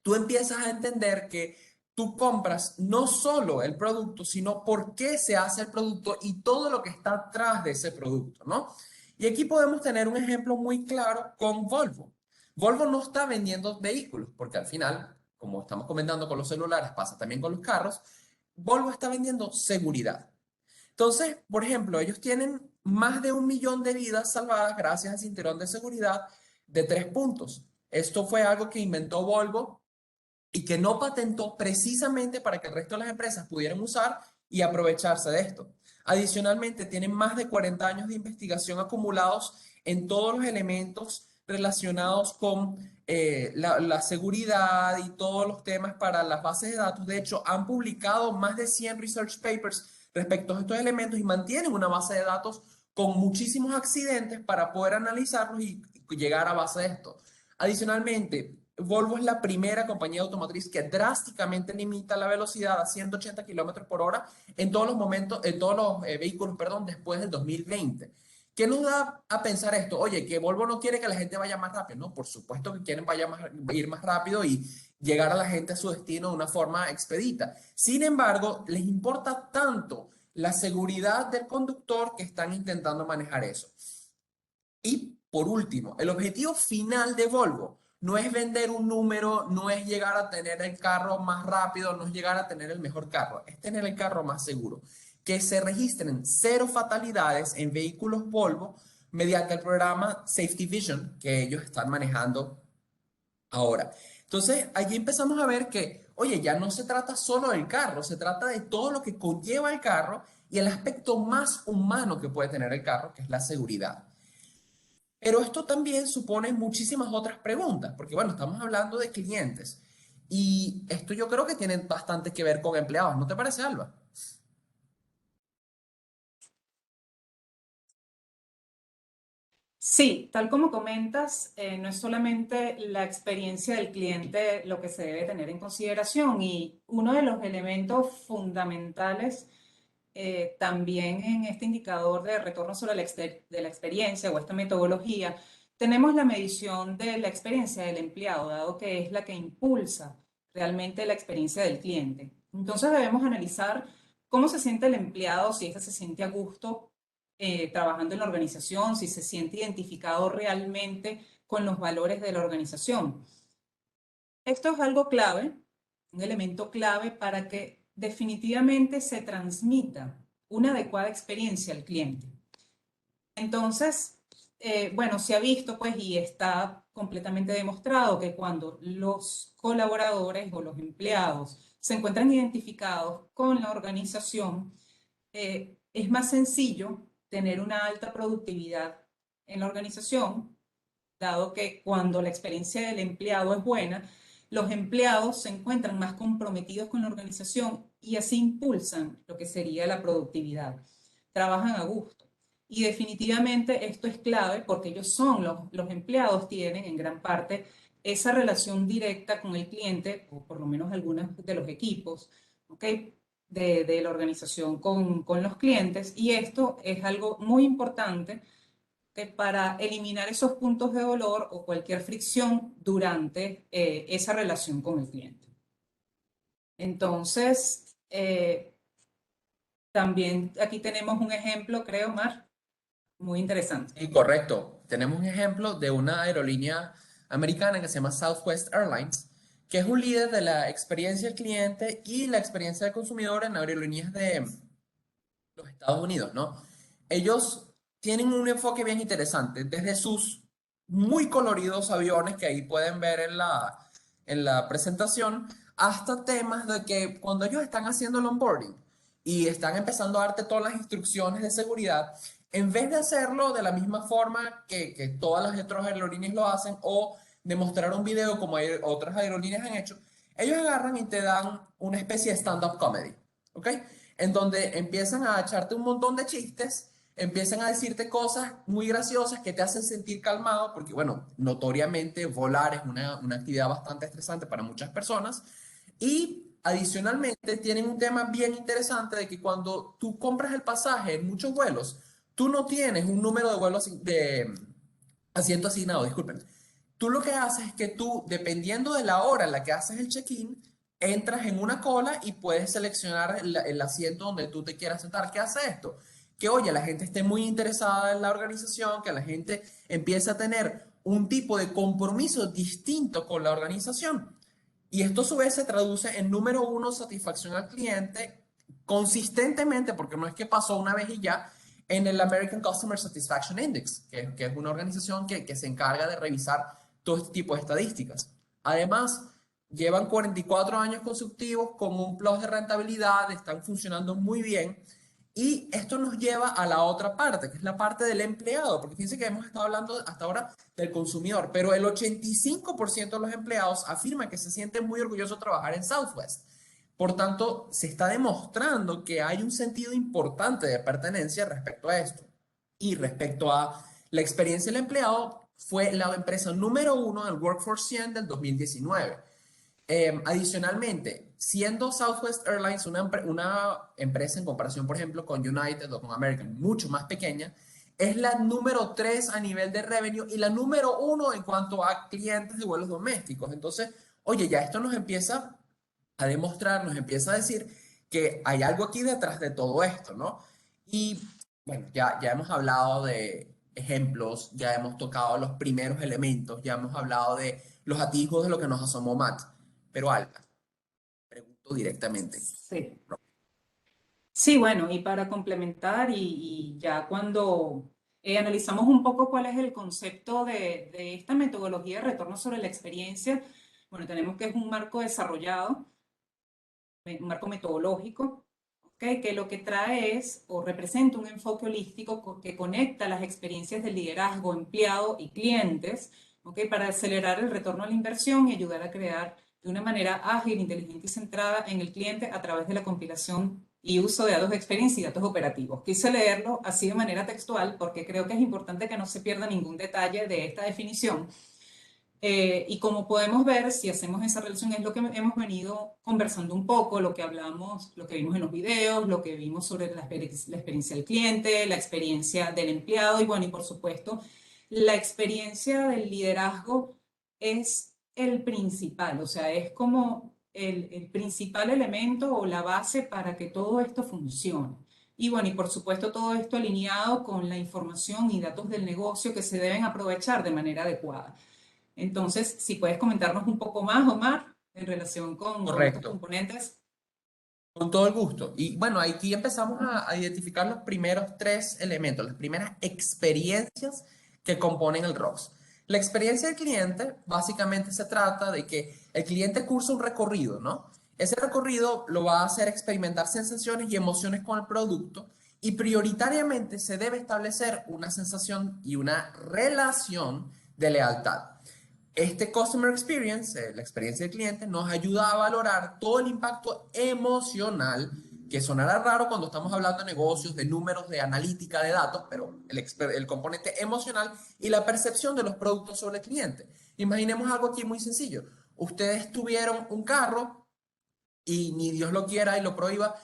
tú empiezas a entender que tú compras no solo el producto, sino por qué se hace el producto y todo lo que está atrás de ese producto, ¿no? Y aquí podemos tener un ejemplo muy claro con Volvo. Volvo no está vendiendo vehículos, porque al final, como estamos comentando con los celulares, pasa también con los carros, Volvo está vendiendo seguridad. Entonces, por ejemplo, ellos tienen más de 1 millón de vidas salvadas gracias al cinturón de seguridad de 3 puntos. Esto fue algo que inventó Volvo y que no patentó precisamente para que el resto de las empresas pudieran usar y aprovecharse de esto. Adicionalmente, tienen más de 40 años de investigación acumulados en todos los elementos relacionados con la seguridad y todos los temas para las bases de datos. De hecho, han publicado más de 100 research papers respecto a estos elementos y mantienen una base de datos con muchísimos accidentes para poder analizarlos y llegar a base de esto. Adicionalmente, Volvo es la primera compañía automotriz que drásticamente limita la velocidad a 180 kilómetros por hora en todos los momentos, en todos los vehículos, perdón, después del 2020. ¿Qué nos da a pensar esto? Oye, que Volvo no quiere que la gente vaya más rápido. No, por supuesto que quieren ir más rápido y llegar a la gente a su destino de una forma expedita. Sin embargo, les importa tanto la seguridad del conductor que están intentando manejar eso. Y por último, el objetivo final de Volvo no es vender un número, no es llegar a tener el carro más rápido, no es llegar a tener el mejor carro, es tener el carro más seguro. Que se registren 0 fatalidades en vehículos Volvo mediante el programa Safety Vision que ellos están manejando ahora. Entonces, allí empezamos a ver que, oye, ya no se trata solo del carro, se trata de todo lo que conlleva el carro y el aspecto más humano que puede tener el carro, que es la seguridad. Pero esto también supone muchísimas otras preguntas, porque bueno, estamos hablando de clientes y esto yo creo que tiene bastante que ver con empleados, ¿no te parece, Alba? Sí, tal como comentas, no es solamente la experiencia del cliente lo que se debe tener en consideración y uno de los elementos fundamentales también en este indicador de retorno sobre de la experiencia o esta metodología, tenemos la medición de la experiencia del empleado, dado que es la que impulsa realmente la experiencia del cliente. Entonces debemos analizar cómo se siente el empleado, si éste se siente a gusto trabajando en la organización, si se siente identificado realmente con los valores de la organización. Esto es algo clave, un elemento clave para que definitivamente se transmita una adecuada experiencia al cliente. Entonces, bueno, se ha visto pues y está completamente demostrado que cuando los colaboradores o los empleados se encuentran identificados con la organización, es más sencillo tener una alta productividad en la organización, dado que cuando la experiencia del empleado es buena, los empleados se encuentran más comprometidos con la organización y así impulsan lo que sería la productividad. Trabajan a gusto. Y definitivamente esto es clave porque ellos son los empleados tienen en gran parte esa relación directa con el cliente, o por lo menos algunos de los equipos, ¿ok? De la organización con los clientes. Y esto es algo muy importante para eliminar esos puntos de dolor o cualquier fricción durante esa relación con el cliente. Entonces, también aquí tenemos un ejemplo, creo, Mar, muy interesante. Sí, correcto. Tenemos un ejemplo de una aerolínea americana que se llama Southwest Airlines, que es un líder de la experiencia del cliente y la experiencia del consumidor en aerolíneas de los Estados Unidos, ¿no? Ellos tienen un enfoque bien interesante, desde sus muy coloridos aviones que ahí pueden ver en la presentación, hasta temas de que cuando ellos están haciendo el onboarding y están empezando a darte todas las instrucciones de seguridad, en vez de hacerlo de la misma forma que todas las otras aerolíneas lo hacen o de mostrar un video como otras aerolíneas han hecho, ellos agarran y te dan una especie de stand-up comedy, ¿ok? En donde empiezan a echarte un montón de chistes, empiezan a decirte cosas muy graciosas que te hacen sentir calmado, porque bueno, notoriamente volar es una actividad bastante estresante para muchas personas, y adicionalmente tienen un tema bien interesante de que cuando tú compras el pasaje en muchos vuelos, tú no tienes un número de vuelos de asiento asignado, disculpen. Tú lo que haces es que tú, dependiendo de la hora en la que haces el check-in, entras en una cola y puedes seleccionar el asiento donde tú te quieras sentar. ¿Qué hace esto? Que, oye, la gente esté muy interesada en la organización, que la gente empiece a tener un tipo de compromiso distinto con la organización. Y esto a su vez se traduce en número uno, satisfacción al cliente consistentemente, porque no es que pasó una vez y ya, en el American Customer Satisfaction Index, que es una organización que se encarga de revisar todo este tipo de estadísticas. Además, llevan 44 años consecutivos con un plus de rentabilidad, están funcionando muy bien. Y esto nos lleva a la otra parte, que es la parte del empleado, porque fíjense que hemos estado hablando hasta ahora del consumidor, pero el 85% de los empleados afirma que se sienten muy orgullosos de trabajar en Southwest. Por tanto, se está demostrando que hay un sentido importante de pertenencia respecto a esto. Y respecto a la experiencia del empleado, fue la empresa número uno del Workforce 100 del 2019. Adicionalmente, siendo Southwest Airlines una empresa en comparación, por ejemplo, con United o con American, mucho más pequeña, es la número 3 a nivel de revenue y la número 1 en cuanto a clientes de vuelos domésticos. Entonces, oye, ya esto nos empieza a demostrar, nos empieza a decir que hay algo aquí detrás de todo esto, ¿no? Y bueno, ya hemos hablado de ejemplos, ya hemos tocado los primeros elementos, ya hemos hablado de los atisbos de lo que nos asomó Matt. Pero Alba, pregunto directamente. Sí. Sí, bueno, y para complementar y ya cuando analizamos un poco cuál es el concepto de esta metodología de retorno sobre la experiencia, bueno, tenemos que es un marco desarrollado, un marco metodológico, ¿ok? que lo que trae es o representa un enfoque holístico que conecta las experiencias del liderazgo, empleado y clientes, para acelerar el retorno a la inversión y ayudar a crear de una manera ágil, inteligente y centrada en el cliente a través de la compilación y uso de datos de experiencia y datos operativos. Quise leerlo así de manera textual porque creo que es importante que no se pierda ningún detalle de esta definición. Y como podemos ver, si hacemos esa relación, es lo que hemos venido conversando un poco, lo que hablamos, lo que vimos en los videos, lo que vimos sobre la experiencia del cliente, la experiencia del empleado y bueno, y por supuesto, la experiencia del liderazgo es el principal, o sea, es como el principal elemento o la base para que todo esto funcione. Y bueno, y por supuesto todo esto alineado con la información y datos del negocio que se deben aprovechar de manera adecuada. Entonces, si puedes comentarnos un poco más, Omar, en relación con estos Correcto. componentes. Con todo el gusto. Y bueno, aquí empezamos a identificar los primeros 3 elementos, las primeras experiencias que componen el ROX. La experiencia del cliente básicamente se trata de que el cliente cursa un recorrido, ¿no? Ese recorrido lo va a hacer experimentar sensaciones y emociones con el producto y prioritariamente se debe establecer una sensación y una relación de lealtad. Este Customer Experience, la experiencia del cliente, nos ayuda a valorar todo el impacto emocional, que sonará raro cuando estamos hablando de negocios, de números, de analítica, de datos, pero el componente emocional y la percepción de los productos sobre el cliente. Imaginemos algo aquí muy sencillo. Ustedes tuvieron un carro y ni Dios lo quiera y lo prohíba,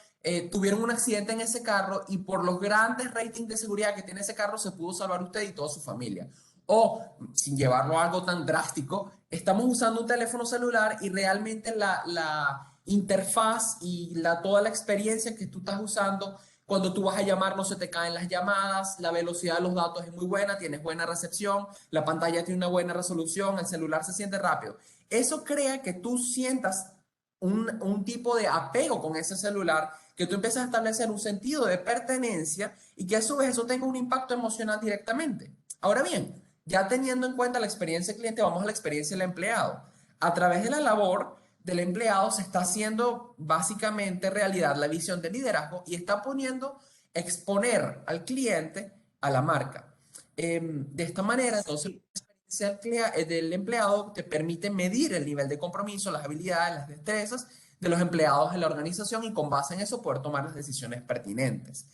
tuvieron un accidente en ese carro y por los grandes ratings de seguridad que tiene ese carro se pudo salvar usted y toda su familia. O, sin llevarlo a algo tan drástico, estamos usando un teléfono celular y realmente la interfaz y toda la experiencia que tú estás usando, cuando tú vas a llamar no se te caen las llamadas, la velocidad de los datos es muy buena, tienes buena recepción, la pantalla tiene una buena resolución, el celular se siente rápido. Eso crea que tú sientas un tipo de apego con ese celular, que tú empiezas a establecer un sentido de pertenencia y que a su vez eso tenga un impacto emocional directamente. Ahora bien, ya teniendo en cuenta la experiencia del cliente, vamos a la experiencia del empleado. A través de la labor del empleado se está haciendo básicamente realidad la visión del liderazgo y está poniendo exponer al cliente a la marca. De esta manera, entonces, la experiencia del empleado te permite medir el nivel de compromiso, las habilidades, las destrezas de los empleados en la organización y con base en eso poder tomar las decisiones pertinentes.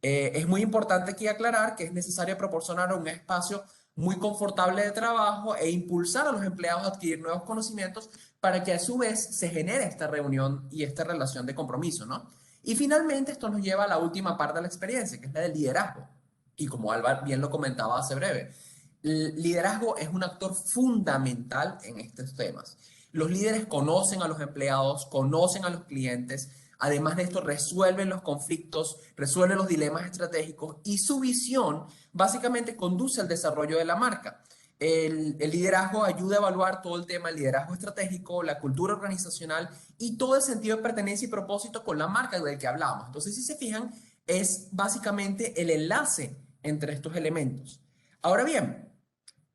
Es muy importante aquí aclarar que es necesario proporcionar un espacio muy confortable de trabajo e impulsar a los empleados a adquirir nuevos conocimientos para que a su vez se genere esta reunión y esta relación de compromiso, ¿no? Y finalmente esto nos lleva a la última parte de la experiencia, que es la del liderazgo. Y como Álvaro bien lo comentaba hace breve, el liderazgo es un actor fundamental en estos temas. Los líderes conocen a los empleados, conocen a los clientes, además de esto resuelven los conflictos, resuelven los dilemas estratégicos y su visión básicamente conduce al desarrollo de la marca. El liderazgo ayuda a evaluar todo el tema del liderazgo estratégico, la cultura organizacional y todo el sentido de pertenencia y propósito con la marca del que hablábamos. Entonces, si se fijan, es básicamente el enlace entre estos elementos. Ahora bien,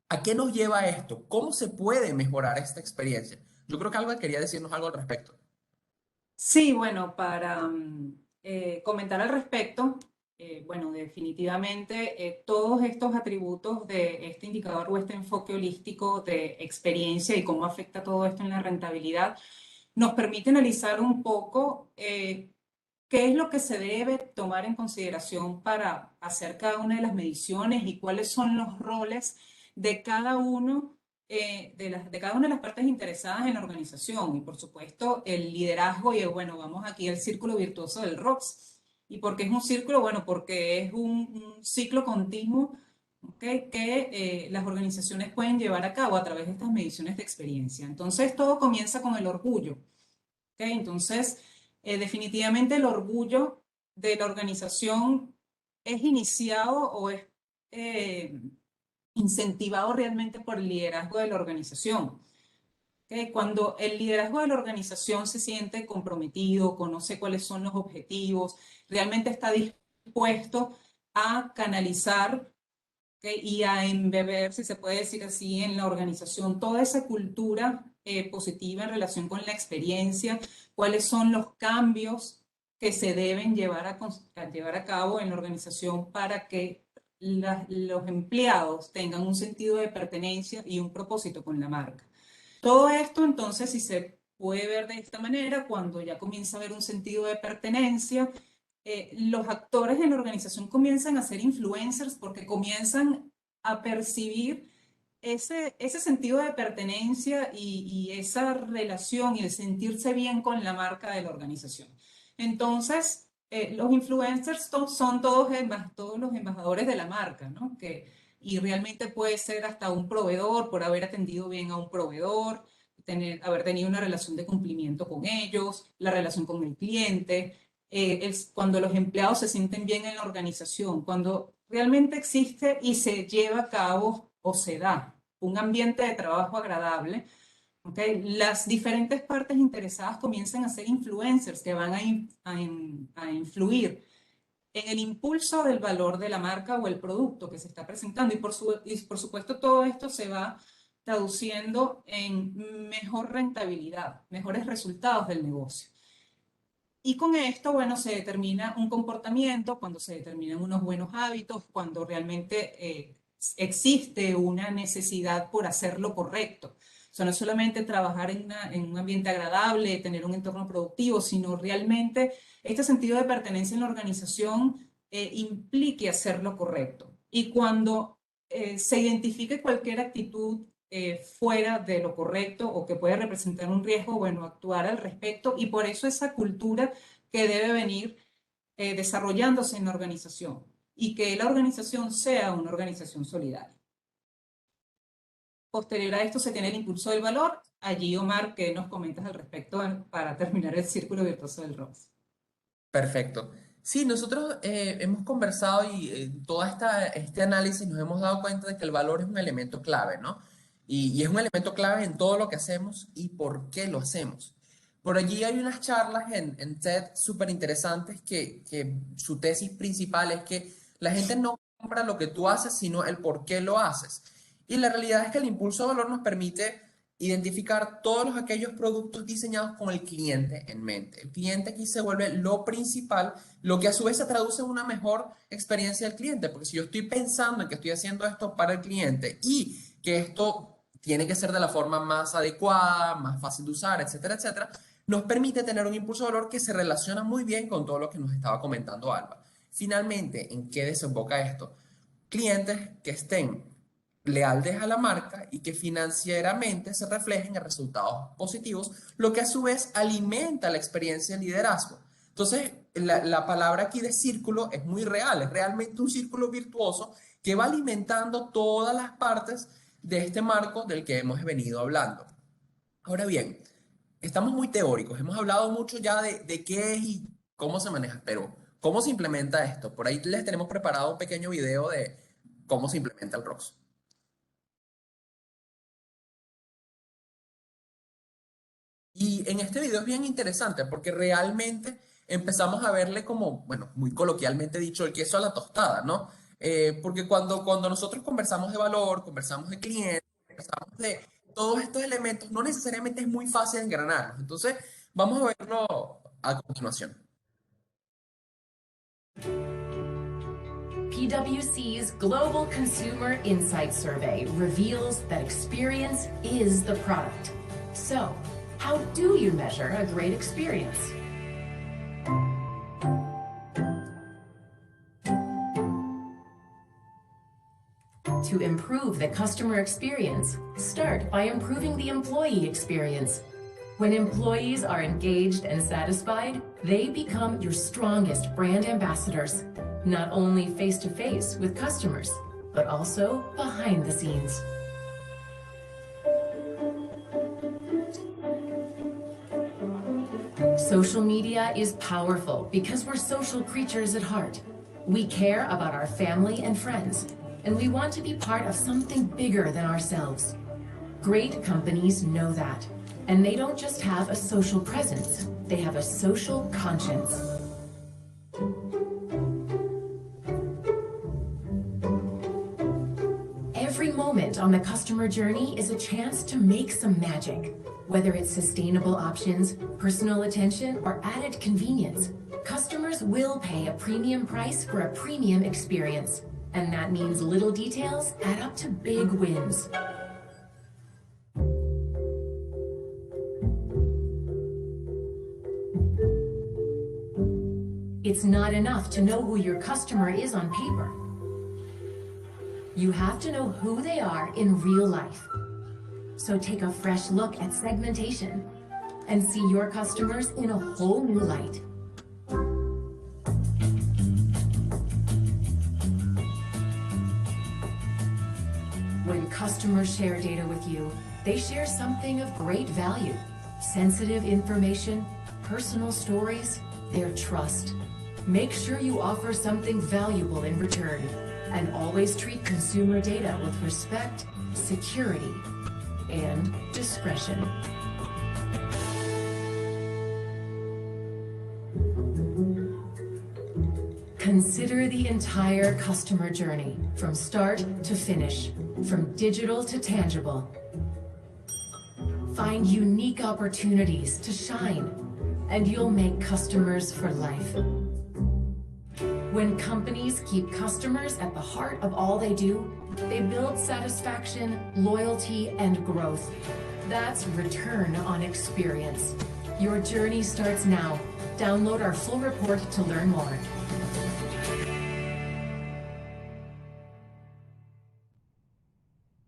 ¿a qué nos lleva esto? ¿Cómo se puede mejorar esta experiencia? Yo creo que Alba quería decirnos algo al respecto. Sí, bueno, para comentar al respecto, bueno, definitivamente todos estos atributos de este indicador o este enfoque holístico de experiencia y cómo afecta todo esto en la rentabilidad, nos permite analizar un poco qué es lo que se debe tomar en consideración para hacer cada una de las mediciones y cuáles son los roles de cada uno de cada una de las partes interesadas en la organización. Y por supuesto, el liderazgo, y bueno, vamos aquí al círculo virtuoso del ROX. ¿Y por qué es un círculo? Bueno, porque es un ciclo continuo, ¿okay? Que las organizaciones pueden llevar a cabo a través de estas mediciones de experiencia. Entonces, todo comienza con el orgullo. ¿Okay? Entonces, definitivamente el orgullo de la organización es iniciado o es incentivado realmente por el liderazgo de la organización. ¿Okay? Cuando el liderazgo de la organización se siente comprometido, conoce cuáles son los objetivos, realmente está dispuesto a canalizar, ¿okay? Y a embeber, si se puede decir así, en la organización toda esa cultura positiva en relación con la experiencia, cuáles son los cambios que se deben llevar a cabo en la organización para que los empleados tengan un sentido de pertenencia y un propósito con la marca. Todo esto, entonces, si se puede ver de esta manera, cuando ya comienza a haber un sentido de pertenencia, los actores en la organización comienzan a ser influencers porque comienzan a percibir ese sentido de pertenencia y esa relación y el sentirse bien con la marca de la organización. Entonces, los influencers son todos los embajadores de la marca, ¿no? Y realmente puede ser hasta un proveedor por haber atendido bien a un proveedor, haber tenido una relación de cumplimiento con ellos, la relación con el cliente, cuando los empleados se sienten bien en la organización, cuando realmente existe y se lleva a cabo o se da un ambiente de trabajo agradable, ¿okay? Las diferentes partes interesadas comienzan a ser influencers que van a influir en el impulso del valor de la marca o el producto que se está presentando. Y por supuesto todo esto se va traduciendo en mejor rentabilidad, mejores resultados del negocio. Y con esto, bueno, se determina un comportamiento, cuando se determinan unos buenos hábitos, cuando realmente existe una necesidad por hacer lo correcto. O sea, no es solamente trabajar en un ambiente agradable, tener un entorno productivo, sino realmente este sentido de pertenencia en la organización implique hacer lo correcto. Y cuando se identifique cualquier actitud fuera de lo correcto o que puede representar un riesgo, bueno, actuar al respecto, y por eso esa cultura que debe venir desarrollándose en la organización y que la organización sea una organización solidaria. Posterior a esto se tiene el impulso del valor. Allí, Omar, ¿qué nos comentas al respecto para terminar el círculo virtuoso del ROS? Perfecto. Sí, nosotros hemos conversado y todo este análisis nos hemos dado cuenta de que el valor es un elemento clave, ¿no? Y es un elemento clave en todo lo que hacemos y por qué lo hacemos. Por allí hay unas charlas en TED súper interesantes que su tesis principal es que la gente no compra lo que tú haces, sino el por qué lo haces. Y la realidad es que el impulso de valor nos permite identificar todos aquellos productos diseñados con el cliente en mente. El cliente aquí se vuelve lo principal, lo que a su vez se traduce en una mejor experiencia del cliente, porque si yo estoy pensando en que estoy haciendo esto para el cliente y que esto tiene que ser de la forma más adecuada, más fácil de usar, etcétera, etcétera, nos permite tener un impulso de valor que se relaciona muy bien con todo lo que nos estaba comentando Alba. Finalmente, ¿en qué desemboca esto? Clientes que estén leales a la marca y que financieramente se reflejen en resultados positivos, lo que a su vez alimenta la experiencia de liderazgo. Entonces, la palabra aquí de círculo es muy real, es realmente un círculo virtuoso que va alimentando todas las partes de este marco del que hemos venido hablando. Ahora bien, estamos muy teóricos, hemos hablado mucho ya de qué es y cómo se maneja, pero ¿cómo se implementa esto? Por ahí les tenemos preparado un pequeño video de cómo se implementa el ROX. Y en este video es bien interesante porque realmente empezamos a verle como, bueno, muy coloquialmente dicho, el queso a la tostada, ¿no? Porque cuando nosotros conversamos de valor, conversamos de clientes, conversamos de todos estos elementos, no necesariamente es muy fácil engranarlos. Entonces, vamos a verlo a continuación. PwC's Global Consumer Insight Survey reveals that experience is the product. So, how do you measure a great experience? To improve the customer experience, start by improving the employee experience. When employees are engaged and satisfied, they become your strongest brand ambassadors, not only face-to-face with customers, but also behind the scenes. Social media is powerful because we're social creatures at heart. We care about our family and friends, and we want to be part of something bigger than ourselves. Great companies know that, and they don't just have a social presence, they have a social conscience. Every moment on the customer journey is a chance to make some magic. Whether it's sustainable options, personal attention, or added convenience, customers will pay a premium price for a premium experience. And that means little details add up to big wins. It's not enough to know who your customer is on paper. You have to know who they are in real life. So take a fresh look at segmentation and see your customers in a whole new light. When customers share data with you, they share something of great value. Sensitive information, personal stories, their trust. Make sure you offer something valuable in return, and always treat consumer data with respect, security, and discretion. Consider the entire customer journey, from start to finish, from digital to tangible. Find unique opportunities to shine, and you'll make customers for life. When companies keep customers at the heart of all they do, they build satisfaction, loyalty, and growth. That's return on experience. Your journey starts now. Download our full report to learn more.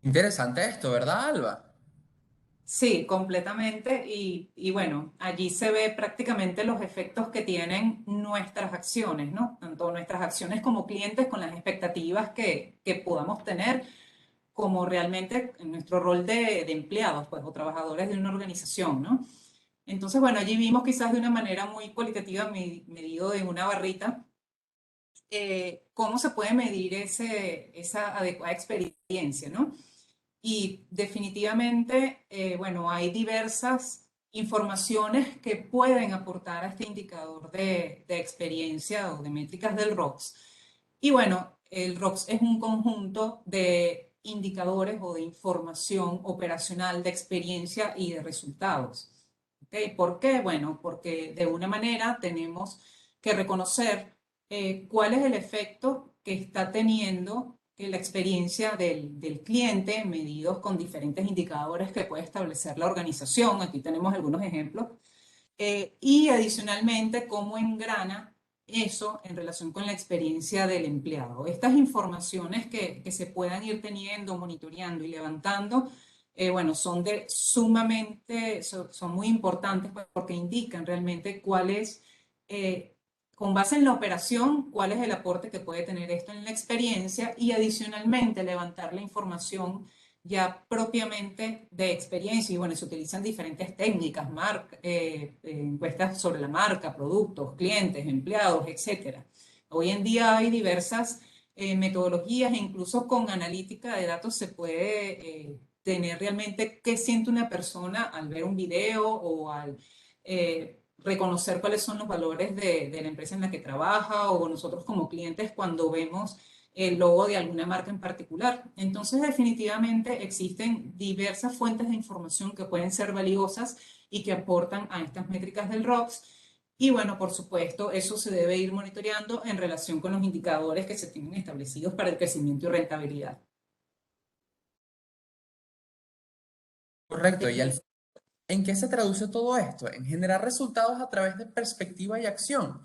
Interesante esto, ¿verdad, Alba? Sí, completamente. Y bueno, allí se ve prácticamente los efectos que tienen nuestras acciones, ¿no? Tanto nuestras acciones como clientes con las expectativas que podamos tener, como realmente en nuestro rol de empleados, pues, o trabajadores de una organización, ¿no? Entonces, bueno, allí vimos quizás de una manera muy cualitativa, medido en una barrita, cómo se puede medir esa adecuada experiencia, ¿no? Y definitivamente, bueno, hay diversas informaciones que pueden aportar a este indicador de experiencia o de métricas del ROX. Y bueno, el ROX es un conjunto de indicadores o de información operacional de experiencia y de resultados. ¿Okay? ¿Por qué? Bueno, porque de una manera tenemos que reconocer cuál es el efecto que está teniendo la experiencia del cliente, medidos con diferentes indicadores que puede establecer la organización. Aquí tenemos algunos ejemplos. Y adicionalmente, cómo engrana eso en relación con la experiencia del empleado. Estas informaciones que se puedan ir teniendo, monitoreando y levantando, bueno, son son muy importantes, pues, porque indican realmente cuál es, con base en la operación, cuál es el aporte que puede tener esto en la experiencia, y adicionalmente levantar la información ya propiamente de experiencia. Y bueno, se utilizan diferentes técnicas, encuestas sobre la marca, productos, clientes, empleados, etc. Hoy en día hay diversas metodologías, e incluso con analítica de datos se puede tener realmente qué siente una persona al ver un video o al reconocer cuáles son los valores de la empresa en la que trabaja, o nosotros como clientes cuando vemos el logo de alguna marca en particular. Entonces, definitivamente existen diversas fuentes de información que pueden ser valiosas y que aportan a estas métricas del ROX. Y bueno, por supuesto, eso se debe ir monitoreando en relación con los indicadores que se tienen establecidos para el crecimiento y rentabilidad. Correcto. ¿En qué se traduce todo esto? En generar resultados a través de perspectiva y acción.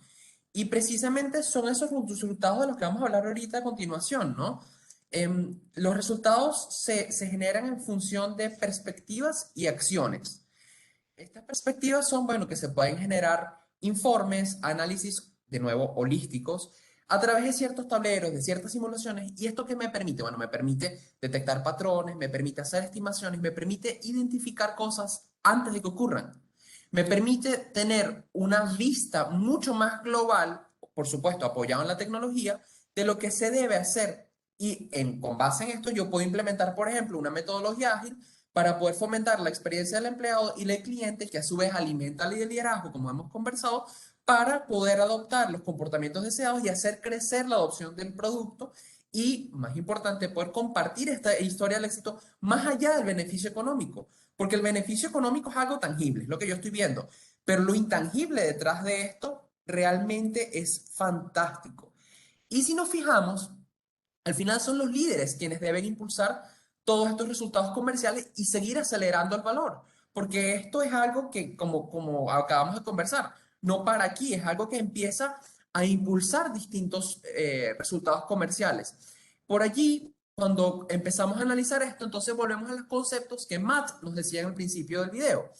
Y precisamente son esos resultados de los que vamos a hablar ahorita a continuación, ¿no? Los resultados se generan en función de perspectivas y acciones. Estas perspectivas son, bueno, que se pueden generar informes, análisis, de nuevo, holísticos, a través de ciertos tableros, de ciertas simulaciones. ¿Y esto qué me permite? Bueno, me permite detectar patrones, me permite hacer estimaciones, me permite identificar cosas antes de que ocurran. Me permite tener una vista mucho más global, por supuesto, apoyado en la tecnología, de lo que se debe hacer. Y con base en esto yo puedo implementar, por ejemplo, una metodología ágil para poder fomentar la experiencia del empleado y del cliente, que a su vez alimenta el liderazgo, como hemos conversado, para poder adoptar los comportamientos deseados y hacer crecer la adopción del producto y, más importante, poder compartir esta historia del éxito más allá del beneficio económico, porque el beneficio económico es algo tangible, es lo que yo estoy viendo, pero lo intangible detrás de esto realmente es fantástico. Y si nos fijamos, al final son los líderes quienes deben impulsar todos estos resultados comerciales y seguir acelerando el valor, porque esto es algo que, como acabamos de conversar, no para aquí, es algo que empieza a impulsar distintos resultados comerciales. Por allí, cuando empezamos a analizar esto, entonces volvemos a los conceptos que Matt nos decía en el principio del video.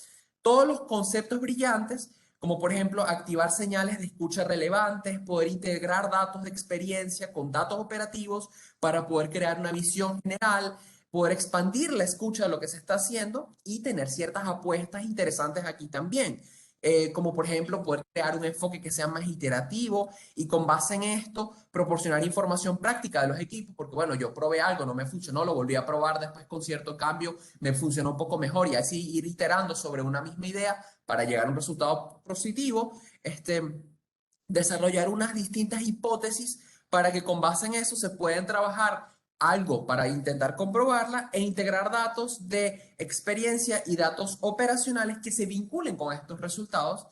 Todos los conceptos brillantes, como por ejemplo activar señales de escucha relevantes, poder integrar datos de experiencia con datos operativos para poder crear una visión general, poder expandir la escucha de lo que se está haciendo y tener ciertas apuestas interesantes aquí también. Como por ejemplo poder crear un enfoque que sea más iterativo y con base en esto proporcionar información práctica de los equipos, porque bueno, yo probé algo, no me funcionó, lo volví a probar después con cierto cambio, me funcionó un poco mejor y así ir iterando sobre una misma idea para llegar a un resultado positivo, desarrollar unas distintas hipótesis para que con base en eso se puedan trabajar algo para intentar comprobarla e integrar datos de experiencia y datos operacionales que se vinculen con estos resultados.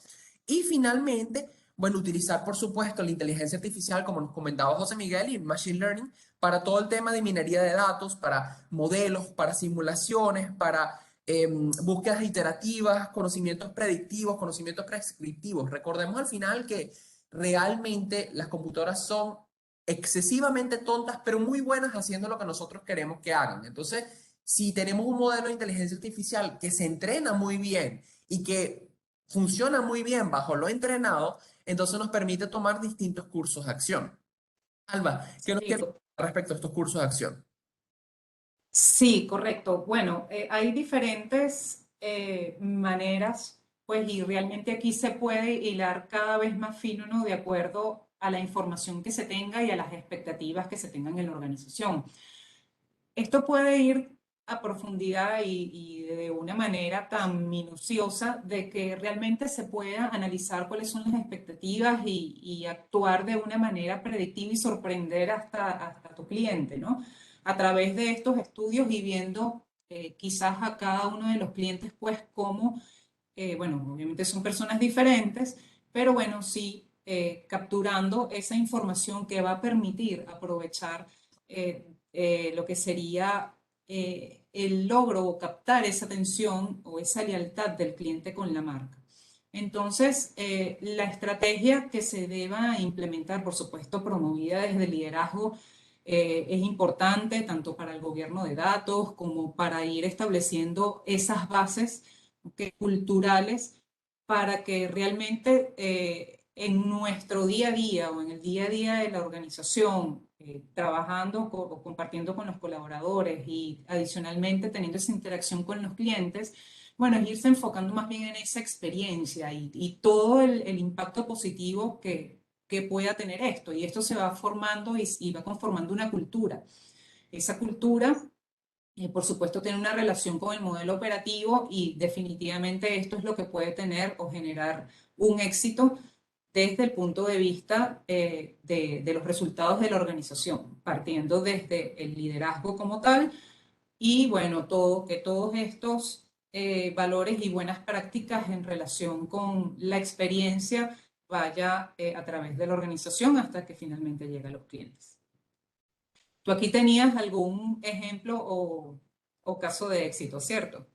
Y finalmente, bueno, utilizar por supuesto la inteligencia artificial, como nos comentaba José Miguel, y Machine Learning para todo el tema de minería de datos, para modelos, para simulaciones, para búsquedas iterativas, conocimientos predictivos, conocimientos prescriptivos. Recordemos al final que realmente las computadoras son excesivamente tontas, pero muy buenas haciendo lo que nosotros queremos que hagan. Entonces, si tenemos un modelo de inteligencia artificial que se entrena muy bien y que funciona muy bien bajo lo entrenado, entonces nos permite tomar distintos cursos de acción. Alba, ¿qué nos Sí, quieres decir respecto a estos cursos de acción? sí, correcto. Bueno, hay diferentes maneras, pues, y realmente aquí se puede hilar cada vez más fino, ¿no? De acuerdo a la información que se tenga y a las expectativas que se tengan en la organización. Esto puede ir a profundidad y de una manera tan minuciosa de que realmente se pueda analizar cuáles son las expectativas y actuar de una manera predictiva y sorprender hasta tu cliente, ¿no? A través de estos estudios y viendo quizás a cada uno de los clientes, pues cómo, bueno, obviamente son personas diferentes, pero bueno, sí, capturando esa información que va a permitir aprovechar lo que sería el logro o captar esa atención o esa lealtad del cliente con la marca. Entonces, la estrategia que se deba implementar, por supuesto, promovida desde el liderazgo, es importante tanto para el gobierno de datos como para ir estableciendo esas bases, ¿ok?, culturales para que realmente en nuestro día a día o en el día a día de la organización, trabajando o compartiendo con los colaboradores y adicionalmente teniendo esa interacción con los clientes, bueno, es irse enfocando más bien en esa experiencia y todo el impacto positivo que pueda tener esto. Y esto se va formando y va conformando una cultura. Esa cultura por supuesto, tiene una relación con el modelo operativo y definitivamente esto es lo que puede tener o generar un éxito desde el punto de vista de los resultados de la organización, partiendo desde el liderazgo como tal y bueno, que todos estos valores y buenas prácticas en relación con la experiencia vaya a través de la organización hasta que finalmente llegue a los clientes. Tú aquí tenías algún ejemplo o caso de éxito, ¿cierto?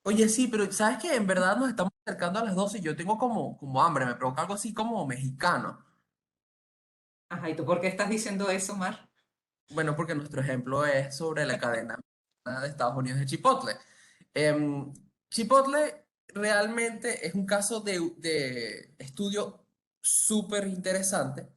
Oye, sí, pero ¿sabes qué? En verdad nos estamos acercando a las 12 y yo tengo como hambre, me provoca algo así como mexicano. Ajá, ¿y tú por qué estás diciendo eso, Mar? Bueno, porque nuestro ejemplo es sobre la cadena de Estados Unidos de Chipotle. Chipotle realmente es un caso de estudio súper interesante.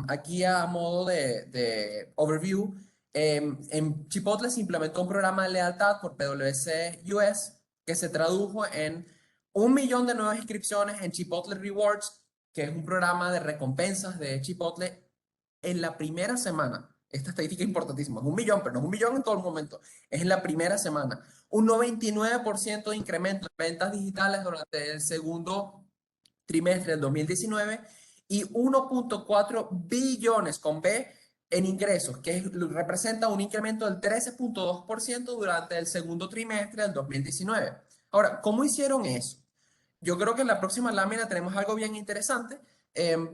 Aquí a modo de overview, en Chipotle se implementó un programa de lealtad por PwC US que se tradujo en 1 millón de nuevas inscripciones en Chipotle Rewards, que es un programa de recompensas de Chipotle en la primera semana. Esta estadística es importantísima. Es 1 millón, pero no es 1 millón en todo el momento. Es en la primera semana. Un 99% de incremento en ventas digitales durante el segundo trimestre del 2019 y 1.4 billones con B en ingresos, representa un incremento del 13.2% durante el segundo trimestre del 2019. Ahora, ¿cómo hicieron eso? Yo creo que en la próxima lámina tenemos algo bien interesante,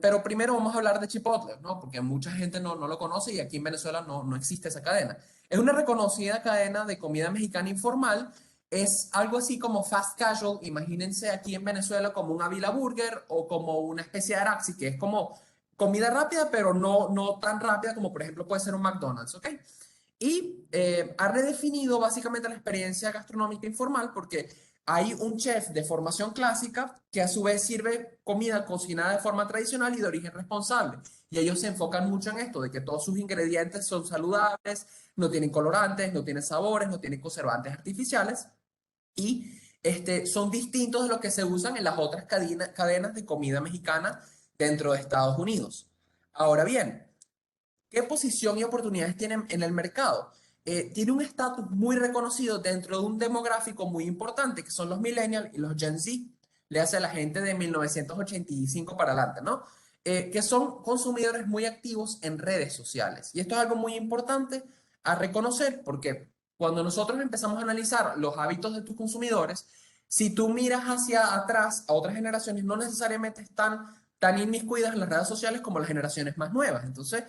pero primero vamos a hablar de Chipotle, ¿no? Porque mucha gente no lo conoce y aquí en Venezuela no existe esa cadena. Es una reconocida cadena de comida mexicana informal. Es algo así como fast casual. Imagínense aquí en Venezuela como un Avila Burger o como una especie de Araxi, que es como comida rápida, pero no tan rápida como por ejemplo puede ser un McDonald's, ¿ok? Y ha redefinido básicamente la experiencia gastronómica informal porque hay un chef de formación clásica que a su vez sirve comida cocinada de forma tradicional y de origen responsable. Y ellos se enfocan mucho en esto, de que todos sus ingredientes son saludables, no tienen colorantes, no tienen sabores, no tienen conservantes artificiales y son distintos de los que se usan en las otras cadenas de comida mexicana dentro de Estados Unidos. Ahora bien, ¿qué posición y oportunidades tienen en el mercado? Tiene un estatus muy reconocido dentro de un demográfico muy importante, que son los millennials y los Gen Z, le hace a la gente de 1985 para adelante, ¿no? Que son consumidores muy activos en redes sociales. Y esto es algo muy importante a reconocer porque cuando nosotros empezamos a analizar los hábitos de tus consumidores, si tú miras hacia atrás a otras generaciones, no necesariamente están tan inmiscuidas en las redes sociales como las generaciones más nuevas. Entonces,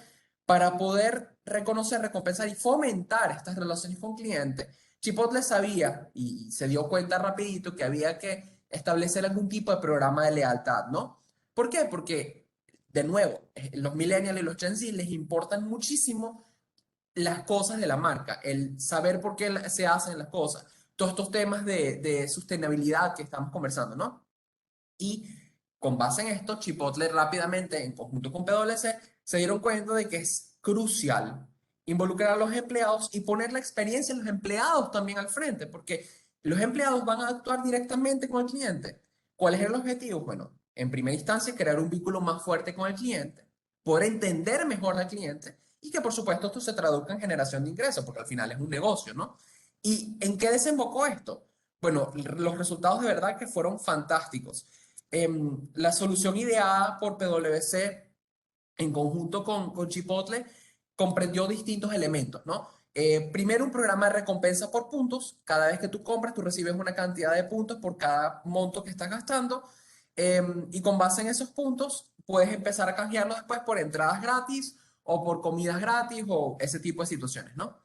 para poder reconocer, recompensar y fomentar estas relaciones con clientes, Chipotle sabía y se dio cuenta rapidito que había que establecer algún tipo de programa de lealtad, ¿no? ¿Por qué? Porque, de nuevo, los millennials y los Gen Z les importan muchísimo las cosas de la marca, el saber por qué se hacen las cosas, todos estos temas de sostenibilidad que estamos conversando, ¿no? Y con base en esto, Chipotle rápidamente, en conjunto con PwC, se dieron cuenta de que es crucial involucrar a los empleados y poner la experiencia de los empleados también al frente, porque los empleados van a actuar directamente con el cliente. ¿Cuál es el objetivo? Bueno, en primera instancia, crear un vínculo más fuerte con el cliente, poder entender mejor al cliente y que por supuesto esto se traduzca en generación de ingresos, porque al final es un negocio, ¿no? ¿Y en qué desembocó esto? Bueno, los resultados de verdad que fueron fantásticos. La solución ideada por PwC en conjunto con Chipotle comprendió distintos elementos, ¿no? Primero, un programa de recompensa por puntos. Cada vez que tú compras, tú recibes una cantidad de puntos por cada monto que estás gastando. Y con base en esos puntos, puedes empezar a canjearlos después por entradas gratis o por comidas gratis o ese tipo de situaciones, ¿no?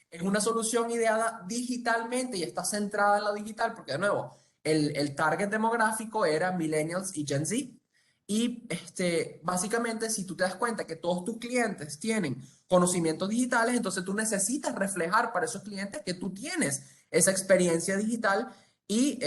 Es una solución ideada digitalmente y está centrada en lo digital porque, de nuevo, el target demográfico era millennials y Gen Z. Y básicamente, si tú te das cuenta que todos tus clientes tienen conocimientos digitales, entonces tú necesitas reflejar para esos clientes que tú tienes esa experiencia digital y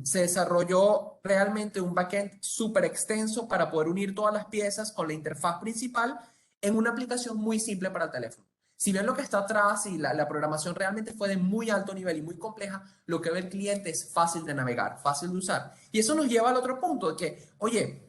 se desarrolló realmente un backend súper extenso para poder unir todas las piezas con la interfaz principal en una aplicación muy simple para el teléfono. Si bien lo que está atrás y la programación realmente fue de muy alto nivel y muy compleja, lo que ve el cliente es fácil de navegar, fácil de usar. Y eso nos lleva al otro punto de que, oye,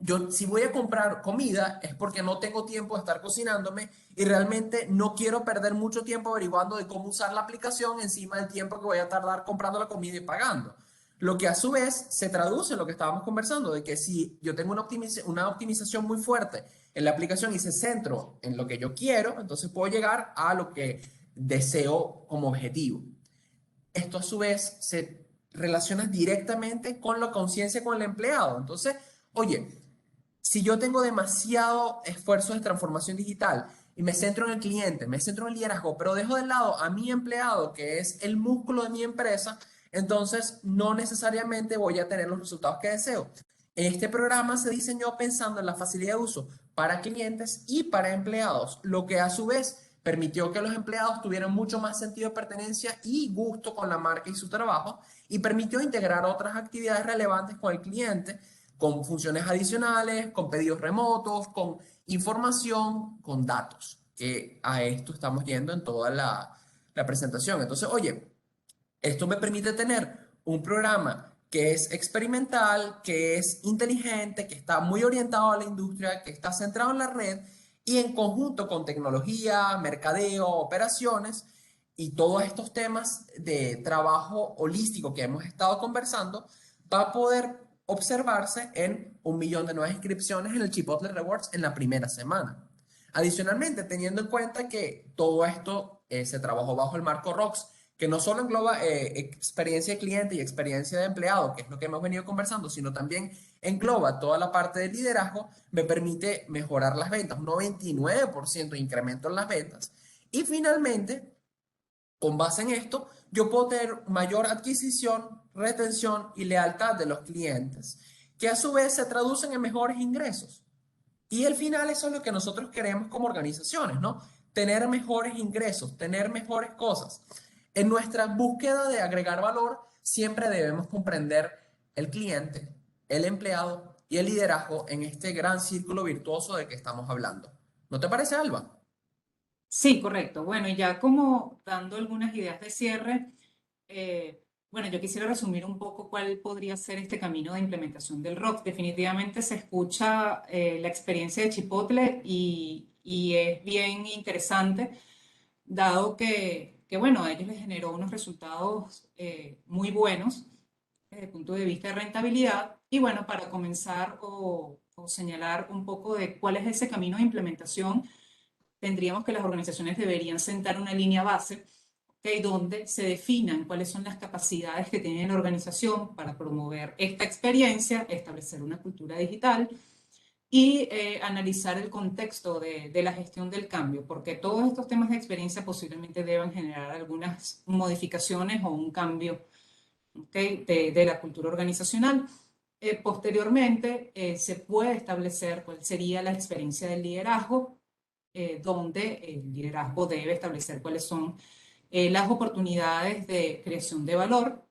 yo si voy a comprar comida es porque no tengo tiempo de estar cocinándome y realmente no quiero perder mucho tiempo averiguando de cómo usar la aplicación encima del tiempo que voy a tardar comprando la comida y pagando. Lo que a su vez se traduce en lo que estábamos conversando, de que si yo tengo una optimización muy fuerte en la aplicación y se centro en lo que yo quiero, entonces puedo llegar a lo que deseo como objetivo. Esto a su vez se relaciona directamente con la conciencia con el empleado. Entonces, oye, si yo tengo demasiado esfuerzo de transformación digital y me centro en el cliente, me centro en el liderazgo, pero dejo de lado a mi empleado, que es el músculo de mi empresa, entonces no necesariamente voy a tener los resultados que deseo. Este programa se diseñó pensando en la facilidad de uso para clientes y para empleados, lo que a su vez permitió que los empleados tuvieran mucho más sentido de pertenencia y gusto con la marca y su trabajo, y permitió integrar otras actividades relevantes con el cliente, con funciones adicionales, con pedidos remotos, con información, con datos, que a esto estamos yendo en toda la presentación. Entonces, oye, esto me permite tener un programa que es experimental, que es inteligente, que está muy orientado a la industria, que está centrado en la red y en conjunto con tecnología, mercadeo, operaciones y todos estos temas de trabajo holístico que hemos estado conversando, va a poder observarse en 1 millón de nuevas inscripciones en el Chipotle Rewards en la primera semana. Adicionalmente, teniendo en cuenta que todo esto se trabajó bajo el marco ROX, que no solo engloba experiencia de cliente y experiencia de empleado, que es lo que hemos venido conversando, sino también engloba toda la parte de liderazgo, me permite mejorar las ventas, un 99% de incremento en las ventas. Y finalmente, con base en esto, yo puedo tener mayor adquisición, retención y lealtad de los clientes, que a su vez se traducen en mejores ingresos. Y al final eso es lo que nosotros queremos como organizaciones, ¿no? Tener mejores ingresos, tener mejores cosas. En nuestra búsqueda de agregar valor, siempre debemos comprender el cliente, el empleado y el liderazgo en este gran círculo virtuoso de que estamos hablando. ¿No te parece, Alba? Sí, correcto. Bueno, y ya como dando algunas ideas de cierre, bueno, yo quisiera resumir un poco cuál podría ser este camino de implementación del ROC. Definitivamente se escucha la experiencia de Chipotle y es bien interesante, dado que, bueno, a ellos les generó unos resultados muy buenos desde el punto de vista de rentabilidad. Y bueno, para comenzar o señalar un poco de cuál es ese camino de implementación, tendríamos que las organizaciones deberían sentar una línea base, ¿okay?, donde se definan cuáles son las capacidades que tiene la organización para promover esta experiencia, establecer una cultura digital y analizar el contexto de la gestión del cambio, porque todos estos temas de experiencia posiblemente deban generar algunas modificaciones o un cambio, ¿okay?, de la cultura organizacional. Posteriormente, se puede establecer cuál sería la experiencia del liderazgo, donde el liderazgo debe establecer cuáles son las oportunidades de creación de valor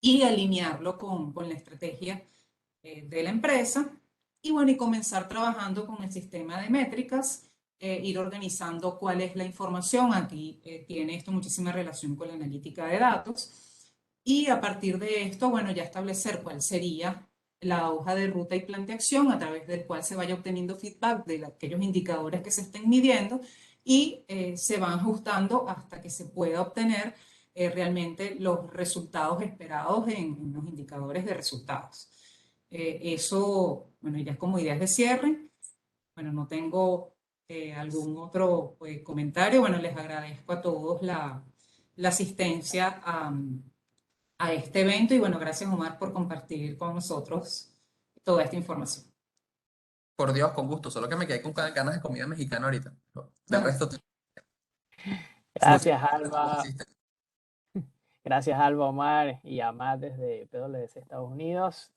y alinearlo con la estrategia de la empresa. Y bueno, y comenzar trabajando con el sistema de métricas, ir organizando cuál es la información. Aquí tiene esto muchísima relación con la analítica de datos. Y a partir de esto, bueno, ya establecer cuál sería la hoja de ruta y plan de acción a través del cual se vaya obteniendo feedback de aquellos indicadores que se estén midiendo y se van ajustando hasta que se pueda obtener realmente los resultados esperados en los indicadores de resultados. Eso, bueno, ya es como ideas de cierre. Bueno, no tengo algún otro comentario. Bueno, les agradezco a todos la asistencia a este evento y bueno, gracias Omar por compartir con nosotros toda esta información. Por Dios, con gusto. Solo que me quedé con ganas de comida mexicana ahorita. Del resto, Gracias, muchas gracias por la Alba. asistencia. Gracias, Alba, Omar y Amat desde PwC Estados Unidos.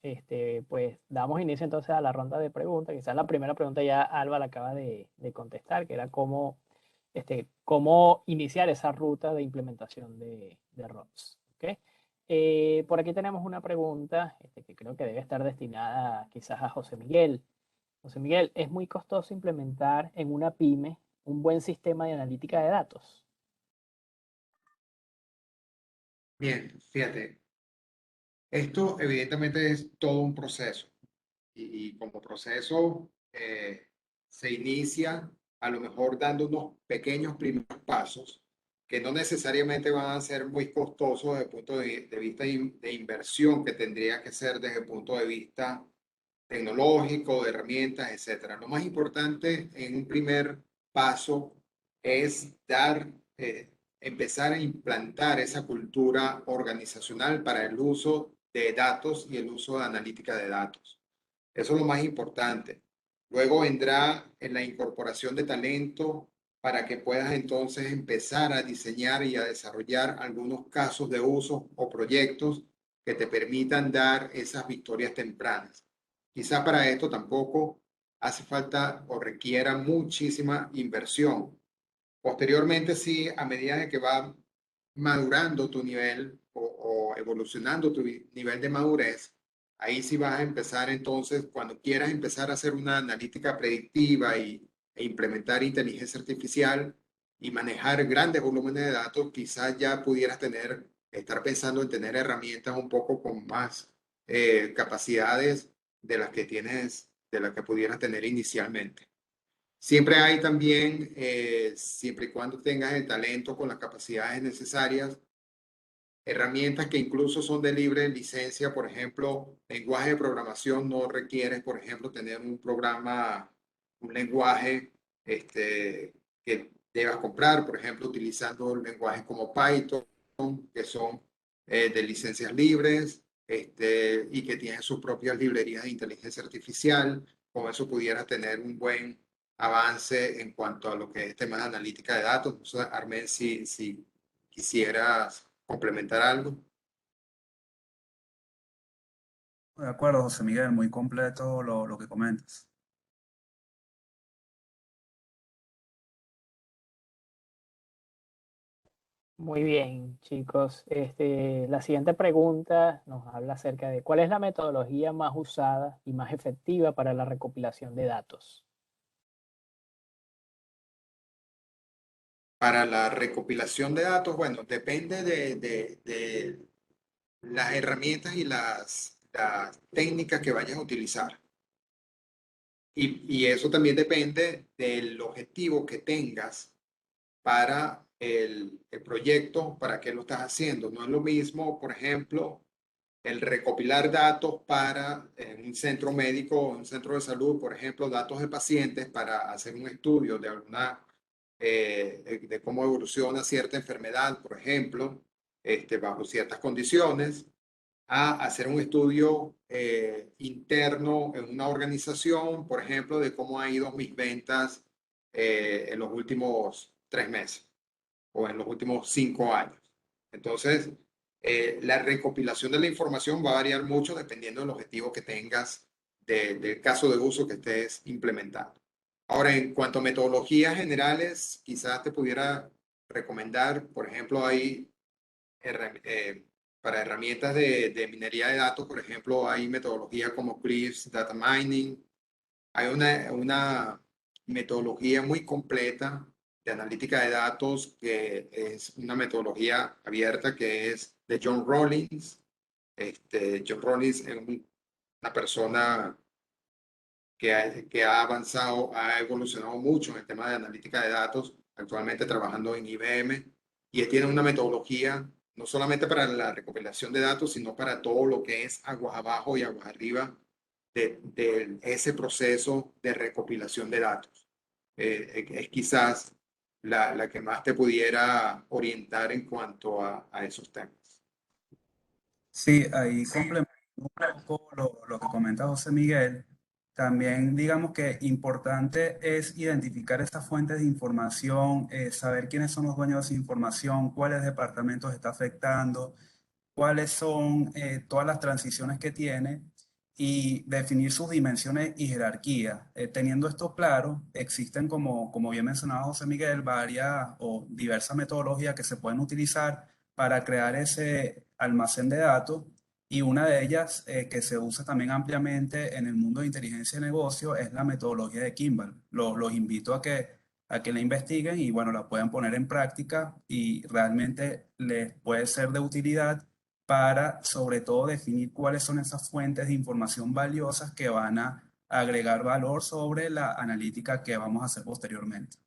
Pues damos inicio entonces a la ronda de preguntas. Quizás la primera pregunta ya Alba la acaba de contestar, que era cómo iniciar esa ruta de implementación de ROCs. ¿Okay? Por aquí tenemos una pregunta que creo que debe estar destinada quizás a José Miguel. José Miguel, ¿es muy costoso implementar en una pyme un buen sistema de analítica de datos? Bien, fíjate, esto evidentemente es todo un proceso y como proceso se inicia a lo mejor dando unos pequeños primeros pasos que no necesariamente van a ser muy costosos desde el punto de vista de inversión que tendría que ser desde el punto de vista tecnológico, de herramientas, etcétera. Lo más importante en un primer paso es empezar a implantar esa cultura organizacional para el uso de datos y el uso de analítica de datos. Eso es lo más importante. Luego vendrá en la incorporación de talento para que puedas entonces empezar a diseñar y a desarrollar algunos casos de uso o proyectos que te permitan dar esas victorias tempranas. Quizá para esto tampoco hace falta o requiera muchísima inversión. Posteriormente, sí, a medida de que va madurando tu nivel o evolucionando tu nivel de madurez, ahí sí vas a empezar entonces, cuando quieras empezar a hacer una analítica predictiva e implementar inteligencia artificial y manejar grandes volúmenes de datos, quizás ya pudieras estar pensando en tener herramientas un poco con más capacidades de las que tienes, de las que pudieras tener inicialmente. Siempre hay también, siempre y cuando tengas el talento con las capacidades necesarias, herramientas que incluso son de libre licencia. Por ejemplo, lenguaje de programación no requiere, por ejemplo, tener un programa, un lenguaje que debas comprar, por ejemplo, utilizando lenguajes como Python, que son de licencias libres, y que tienen sus propias librerías de inteligencia artificial. Con eso pudieras tener un buen avance en cuanto a lo que es tema de analítica de datos. No sé, Armen, si quisieras complementar algo. De acuerdo, José Miguel, muy completo lo que comentas. Muy bien, chicos. La siguiente pregunta nos habla acerca de cuál es la metodología más usada y más efectiva para la recopilación de datos. Para la recopilación de datos, bueno, depende de las herramientas y las técnicas que vayas a utilizar. Y eso también depende del objetivo que tengas para el proyecto, para qué lo estás haciendo. No es lo mismo, por ejemplo, el recopilar datos para un centro médico o un centro de salud, por ejemplo, datos de pacientes para hacer un estudio de alguna, de cómo evoluciona cierta enfermedad, por ejemplo, bajo ciertas condiciones, a hacer un estudio interno en una organización, por ejemplo, de cómo han ido mis ventas en los últimos 3 meses o en los últimos 5 años. Entonces, la recopilación de la información va a variar mucho dependiendo del objetivo que tengas del caso de uso que estés implementando. Ahora, en cuanto a metodologías generales, quizás te pudiera recomendar, por ejemplo, para herramientas de minería de datos, por ejemplo, hay metodologías como Cliffs Data Mining. Hay una metodología muy completa de analítica de datos que es una metodología abierta que es de John Rawlings. John Rawlings es una persona que ha avanzado, ha evolucionado mucho en el tema de analítica de datos, actualmente trabajando en IBM, y él tiene una metodología no solamente para la recopilación de datos, sino para todo lo que es aguas abajo y aguas arriba de ese proceso de recopilación de datos. Es quizás la que más te pudiera orientar en cuanto a esos temas. Sí, ahí complemento un poco lo que comenta José Miguel. También digamos que importante es identificar estas fuentes de información, saber quiénes son los dueños de esa información, cuáles departamentos está afectando, cuáles son todas las transiciones que tiene y definir sus dimensiones y jerarquía. Teniendo esto claro, existen, como bien mencionaba José Miguel, varias o diversas metodologías que se pueden utilizar para crear ese almacén de datos y una de ellas que se usa también ampliamente en el mundo de inteligencia de negocio es la metodología de Kimball. Los invito a que la investiguen y bueno, la puedan poner en práctica y realmente les puede ser de utilidad para sobre todo definir cuáles son esas fuentes de información valiosas que van a agregar valor sobre la analítica que vamos a hacer posteriormente.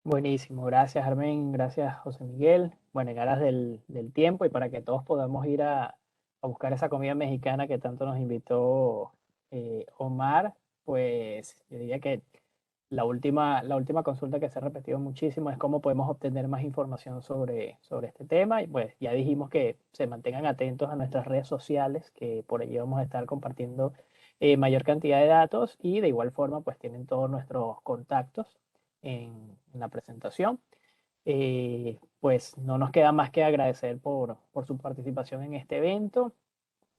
Buenísimo, gracias Armen, gracias José Miguel. Bueno, en aras del tiempo y para que todos podamos ir a buscar esa comida mexicana que tanto nos invitó Omar, pues yo diría que la última consulta que se ha repetido muchísimo es cómo podemos obtener más información sobre este tema. Y pues ya dijimos que se mantengan atentos a nuestras redes sociales, que por ello vamos a estar compartiendo mayor cantidad de datos y de igual forma pues tienen todos nuestros contactos en la presentación. Pues no nos queda más que agradecer por su participación en este evento.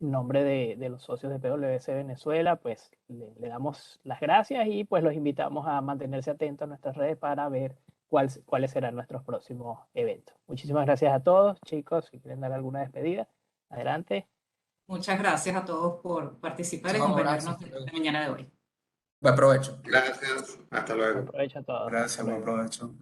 En nombre de los socios de PwC Venezuela, pues le damos las gracias y pues los invitamos a mantenerse atentos a nuestras redes para ver cuáles serán nuestros próximos eventos. Muchísimas gracias a todos, chicos. Si quieren dar alguna despedida, adelante. Muchas gracias a todos por participar y Chao, acompañarnos gracias. en la mañana de hoy. Buen provecho. Gracias, hasta luego. Buen provecho a todos. Gracias, Hasta buen luego. provecho.